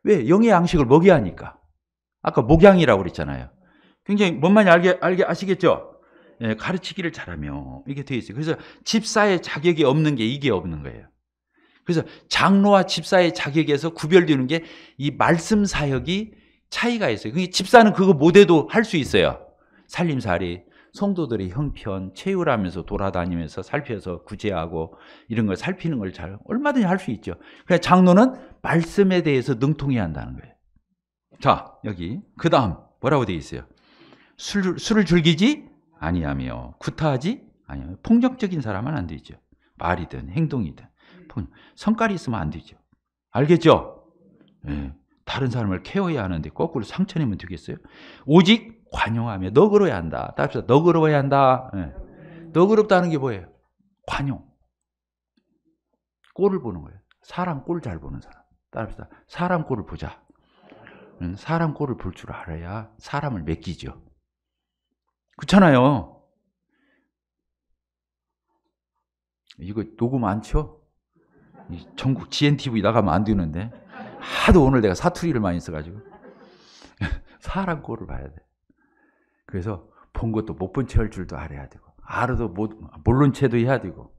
왜? 영의 양식을 먹여야 하니까. 아까 목양이라고 그랬잖아요. 굉장히 뭔 말인지 알게 아시겠죠? 예, 가르치기를 잘하며 이게 되어 있어요. 그래서 집사의 자격이 없는 게 이게 없는 거예요. 그래서 장로와 집사의 자격에서 구별되는 게 이 말씀 사역이 차이가 있어요. 집사는 그거 못해도 할 수 있어요. 살림살이, 성도들의 형편, 체휼하면서 돌아다니면서 살펴서 구제하고 이런 걸 살피는 걸 잘 얼마든지 할 수 있죠. 그래서 장로는 말씀에 대해서 능통해야 한다는 거예요. 자, 여기 그 다음 뭐라고 되어 있어요? 술을 즐기지 아니하며 구타하지 아니하며 폭력적인 사람은 안 되죠. 말이든 행동이든 성깔이 있으면 안 되죠. 알겠죠? 네. 다른 사람을 케어해야 하는데 거꾸로 상처내면 되겠어요? 오직 관용하며 너그러워야 한다. 따라합시다. 너그러워야 한다. 네. 너그럽다는 게 뭐예요? 관용. 꼴을 보는 거예요. 사람 꼴 잘 보는 사람. 따라합시다. 사람 꼴을 보자. 사람 꼴을 볼 줄 알아야 사람을 맡기죠. 그렇잖아요. 이거 녹음 안 쳐? 전국 GNTV 나가면 안 되는데 하도 오늘 내가 사투리를 많이 써가지고 사람 꼴을 봐야 돼. 그래서 본 것도 못 본 채 할 줄도 알아야 되고 알아도 모른 채도 해야 되고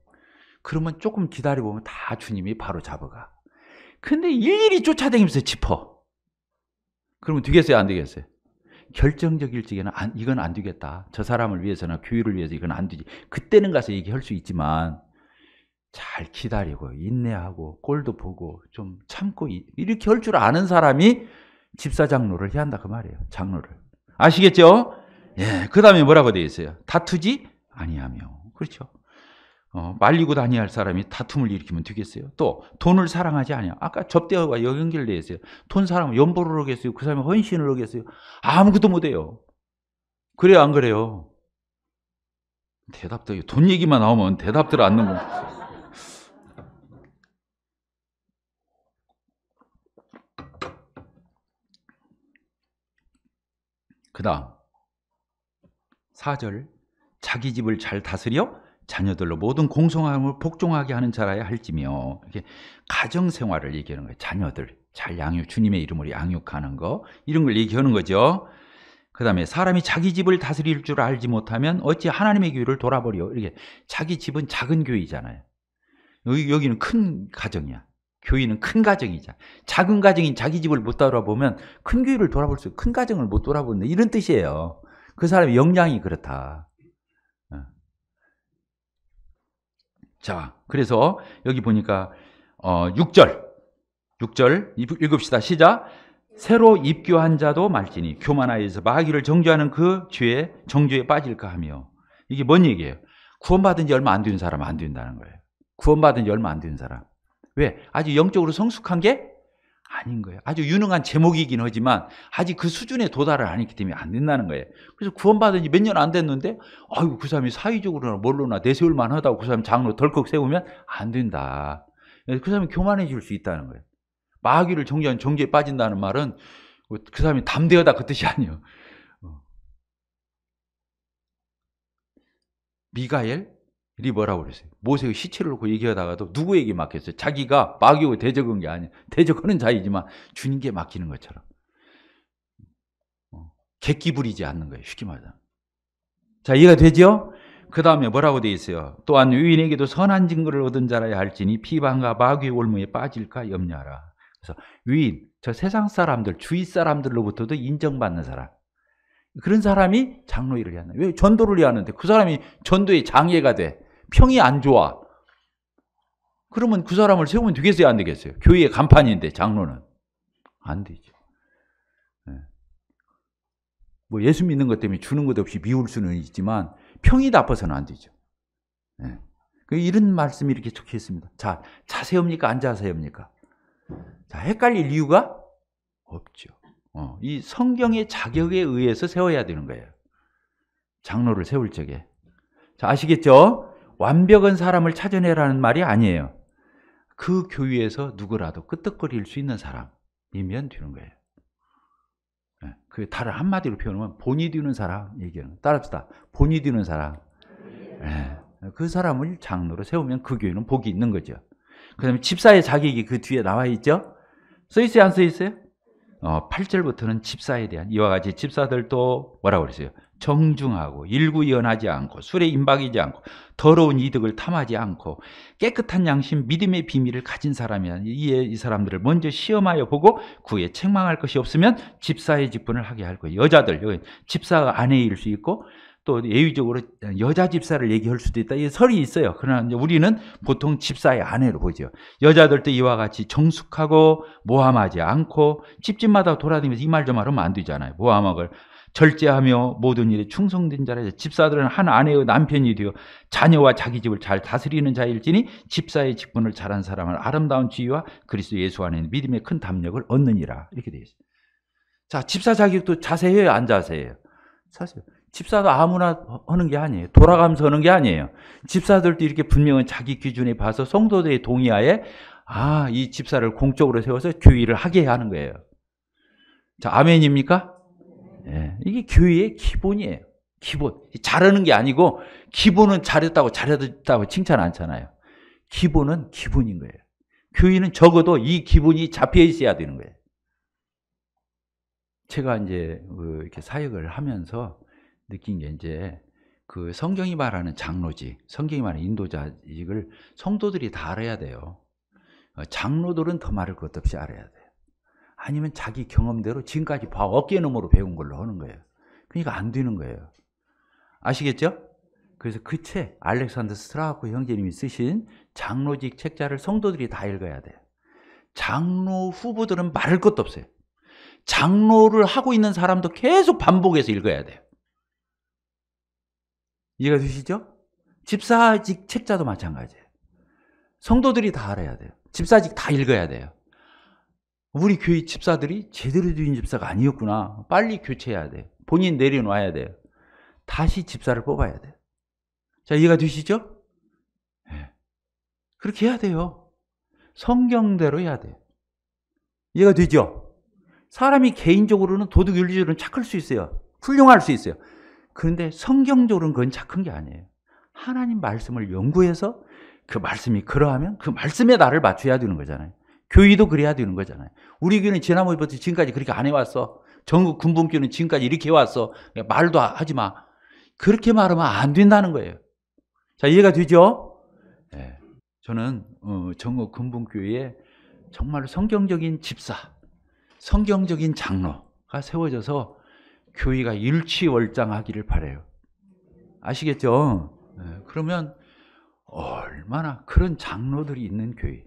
그러면 조금 기다려보면 다 주님이 바로 잡아가. 근데 일일이 쫓아다니면서 짚어. 그러면 되겠어요? 안 되겠어요? 결정적일 적에는 이건 안 되겠다. 저 사람을 위해서나 교회를 위해서 이건 안 되지. 그때는 가서 얘기할 수 있지만 잘 기다리고 인내하고 꼴도 보고 좀 참고 이렇게 할 줄 아는 사람이 집사 장로를 해야 한다 그 말이에요. 장로를. 아시겠죠? 예. 그 다음에 뭐라고 되어 있어요? 다투지 아니하며. 그렇죠. 말리고 다니야 할 사람이 다툼을 일으키면 되겠어요? 또 돈을 사랑하지 않아요. 아까 접대와 연결되어 있어요. 돈 사랑하면 연보를 하겠어요? 그 사람이 헌신을 하겠어요? 아무것도 못해요. 그래요 안 그래요? 대답도 돈 얘기만 나오면 대답들 안 넣는 거. 그 다음 4절 자기 집을 잘 다스려 자녀들로 모든 공성함을 복종하게 하는 자라야 할지며. 이게 가정생활을 얘기하는 거예요. 자녀들 잘 양육, 주님의 이름으로 양육하는 거 이런 걸 얘기하는 거죠. 그 다음에 사람이 자기 집을 다스릴 줄 알지 못하면 어찌 하나님의 교회를 돌아버려. 이렇게 자기 집은 작은 교회잖아요. 여기는 큰 가정이야. 교회는 큰 가정이자 작은 가정인 자기 집을 못 돌아보면 큰 교회를 돌아볼 수, 큰 가정을 못 돌아본다 이런 뜻이에요. 그 사람의 역량이 그렇다. 자, 그래서 여기 보니까 6절 읽읍시다. 시작. 새로 입교한 자도 말지니 교만하여서 마귀를 정죄하는 그 죄에 정죄에 빠질까 하며. 이게 뭔 얘기예요? 구원받은 지 얼마 안 된 사람 안 된다는 거예요. 구원받은 지 얼마 안 된 사람. 왜? 아주 영적으로 성숙한 게 아닌 거예요. 아주 유능한 제목이긴 하지만 아직 그 수준에 도달을 안 했기 때문에 안 된다는 거예요. 그래서 구원받은 지 몇 년 안 됐는데 아이고 그 사람이 사회적으로나 뭘로나 내세울 만하다고 그 사람 장로 덜컥 세우면 안 된다. 그 사람이 교만해질 수 있다는 거예요. 마귀를 정죄한 정죄에 빠진다는 말은 그 사람이 담대하다 그 뜻이 아니에요. 미가엘이 뭐라고 그랬어요? 모세의 시체를 놓고 얘기하다가도 누구에게 맡겼어요? 자기가 마귀하고 대적한 게 아니에요. 대적하는 자이지만 주님께 맡기는 것처럼. 객기 부리지 않는 거예요. 쉽게 말하자면. 자, 이해가 되죠? 그 다음에 뭐라고 되어 있어요? 또한 의인에게도 선한 증거를 얻은 자라야 할지니 비방과 마귀의 올무에 빠질까 염려하라. 그래서 의인, 저 세상 사람들, 주위 사람들로부터도 인정받는 사람. 그런 사람이 장로 일을 해야 한다. 왜? 전도를 해야 하는데 그 사람이 전도에 장애가 돼. 평이 안 좋아. 그러면 그 사람을 세우면 되겠어요? 안 되겠어요? 교회의 간판인데 장로는. 안 되죠. 뭐 예수 믿는 것 때문에 주는 것 없이 미울 수는 있지만 평이 나빠서는 안 되죠. 이런 말씀이 이렇게 적혀 있습니다. 자, 세웁니까? 앉아 세웁니까? 자, 헷갈릴 이유가 없죠. 이 성경의 자격에 의해서 세워야 되는 거예요. 장로를 세울 적에. 자, 아시겠죠? 완벽한 사람을 찾아내라는 말이 아니에요. 그 교회에서 누구라도 끄떡거릴 수 있는 사람이면 되는 거예요. 그 다른 한마디로 표현하면 본이 되는 사람 얘기하는. 따라합시다. 본이 되는 사람. 그 사람을 장로로 세우면 그 교회는 복이 있는 거죠. 그 다음에 집사의 자격이 그 뒤에 나와 있죠? 써 있어요? 안 써 있어요? 8절부터는 집사에 대한 이와 같이 집사들도 뭐라고 그랬어요? 정중하고 일구연하지 않고 술에 임박이지 않고 더러운 이득을 탐하지 않고 깨끗한 양심 믿음의 비밀을 가진 사람이야. 이 사람들을 먼저 시험하여 보고 그에 책망할 것이 없으면 집사의 직분을 하게 할 거예요. 여자들, 여기 집사가 아내일 수 있고 또 예의적으로 여자 집사를 얘기할 수도 있다. 이 설이 있어요. 그러나 우리는 보통 집사의 아내로 보죠. 여자들도 이와 같이 정숙하고 모함하지 않고 집집마다 돌아다니면서 이 말 저 말 하면 안 되잖아요. 모함을 절제하며 모든 일에 충성된 자라. 집사들은 한 아내의 남편이 되어 자녀와 자기 집을 잘 다스리는 자일지니 집사의 직분을 잘한 사람은 아름다운 지위와 그리스도 예수 안에 믿음의 큰 담력을 얻느니라. 이렇게 되어 있어요. 자, 집사 자격도 자세해요? 안 자세해요? 사실 집사도 아무나 하는 게 아니에요. 돌아가면서 하는 게 아니에요. 집사들도 이렇게 분명한 자기 기준에 봐서 성도들의 동의하에 이 집사를 공적으로 세워서 교회를 하게 하는 거예요. 자, 아멘입니까? 네, 이게 교회의 기본이에요. 기본. 잘하는 게 아니고 기본은 잘했다고 칭찬 않잖아요. 기본은 기본인 거예요. 교인은 적어도 이 기분이 잡혀 있어야 되는 거예요. 제가 이제 이렇게 사역을 하면서 느낀 게 이제 그 성경이 말하는 장로직, 성경이 말하는 인도자직을 성도들이 다 알아야 돼요. 장로들은 더 말할 것 없이 알아야 돼요. 아니면 자기 경험대로 지금까지 어깨너머로 배운 걸로 하는 거예요. 그러니까 안 되는 거예요. 아시겠죠? 그래서 그 책, 알렉산더 스트라우크 형제님이 쓰신 장로직 책자를 성도들이 다 읽어야 돼요. 장로 후보들은 말할 것도 없어요. 장로를 하고 있는 사람도 계속 반복해서 읽어야 돼요. 이해가 되시죠? 집사직 책자도 마찬가지예요. 성도들이 다 알아야 돼요. 집사직 다 읽어야 돼요. 우리 교회 집사들이 제대로 된 집사가 아니었구나. 빨리 교체해야 돼요. 본인 내려놔야 돼요. 다시 집사를 뽑아야 돼요. 자, 이해가 되시죠? 네. 그렇게 해야 돼요. 성경대로 해야 돼요. 이해가 되죠? 사람이 개인적으로는 도덕윤리적으로는 착할 수 있어요. 훌륭할 수 있어요. 그런데 성경적으로는 그건 착한 게 아니에요. 하나님 말씀을 연구해서 그 말씀이 그러하면 그 말씀에 나를 맞춰야 되는 거잖아요. 교회도 그래야 되는 거잖아요. 우리 교회는 지난번부터 지금까지 그렇게 안 해왔어. 전국 군분교는 지금까지 이렇게 해왔어. 말도 하지 마. 그렇게 말하면 안 된다는 거예요. 자, 이해가 되죠? 네. 저는 전국 군분교회에 정말 성경적인 집사, 성경적인 장로가 세워져서 교회가 일취월장하기를 바라요. 아시겠죠? 네. 그러면 얼마나 그런 장로들이 있는 교회,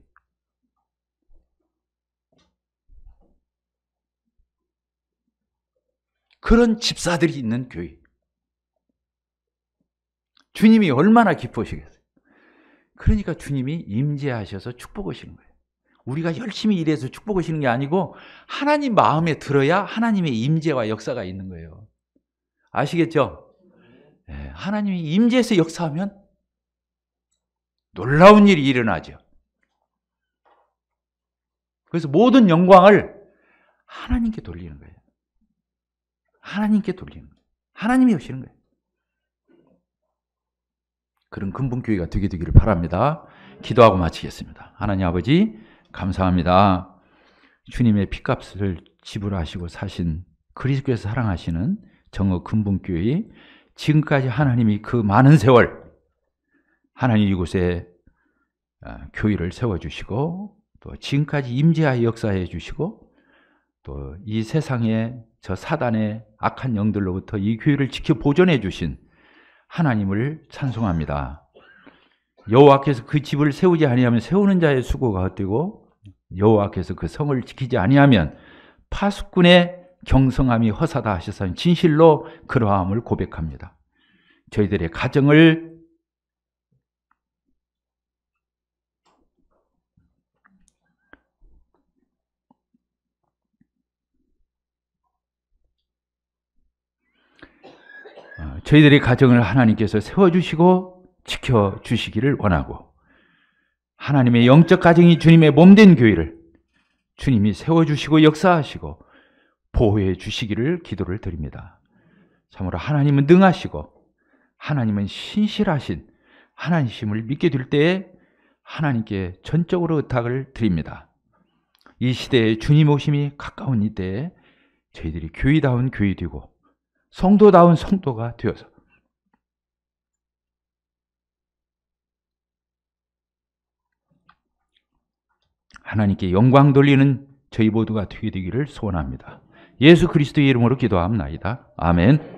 그런 집사들이 있는 교회, 주님이 얼마나 기뻐하시겠어요. 그러니까 주님이 임재하셔서 축복하시는 거예요. 우리가 열심히 일해서 축복하시는 게 아니고 하나님 마음에 들어야 하나님의 임재와 역사가 있는 거예요. 아시겠죠? 네, 하나님이 임재해서 역사하면 놀라운 일이 일어나죠. 그래서 모든 영광을 하나님께 돌리는 거예요. 하나님께 돌리는 거예요. 하나님이 오시는 거예요. 그런 근본교회가 되기를 바랍니다. 기도하고 마치겠습니다. 하나님 아버지 감사합니다. 주님의 피값을 지불하시고 사신 그리스도께서 사랑하시는 정어 근본교회, 지금까지 하나님이 그 많은 세월 하나님 이곳에 교회를 세워주시고 또 지금까지 임재하여 역사해 주시고 또 이 세상의 저 사단의 악한 영들로부터 이 교회를 지켜 보존해 주신 하나님을 찬송합니다. 여호와께서 그 집을 세우지 아니하면 세우는 자의 수고가 헛되고 여호와께서 그 성을 지키지 아니하면 파수꾼의 경성함이 허사다 하셨사니 진실로 그러함을 고백합니다. 저희들의 가정을 하나님께서 세워주시고 지켜주시기를 원하고 하나님의 영적 가정이 주님의 몸된 교회를 주님이 세워주시고 역사하시고 보호해 주시기를 기도를 드립니다. 참으로 하나님은 능하시고 하나님은 신실하신 하나님심을 믿게 될 때에 하나님께 전적으로 의탁을 드립니다. 이 시대에 주님 오심이 가까운 이때에 저희들이 교회다운 교회 되고 성도다운 성도가 되어서 하나님께 영광 돌리는 저희 모두가 되게 되기를 소원합니다. 예수 그리스도의 이름으로 기도합니다. 아멘.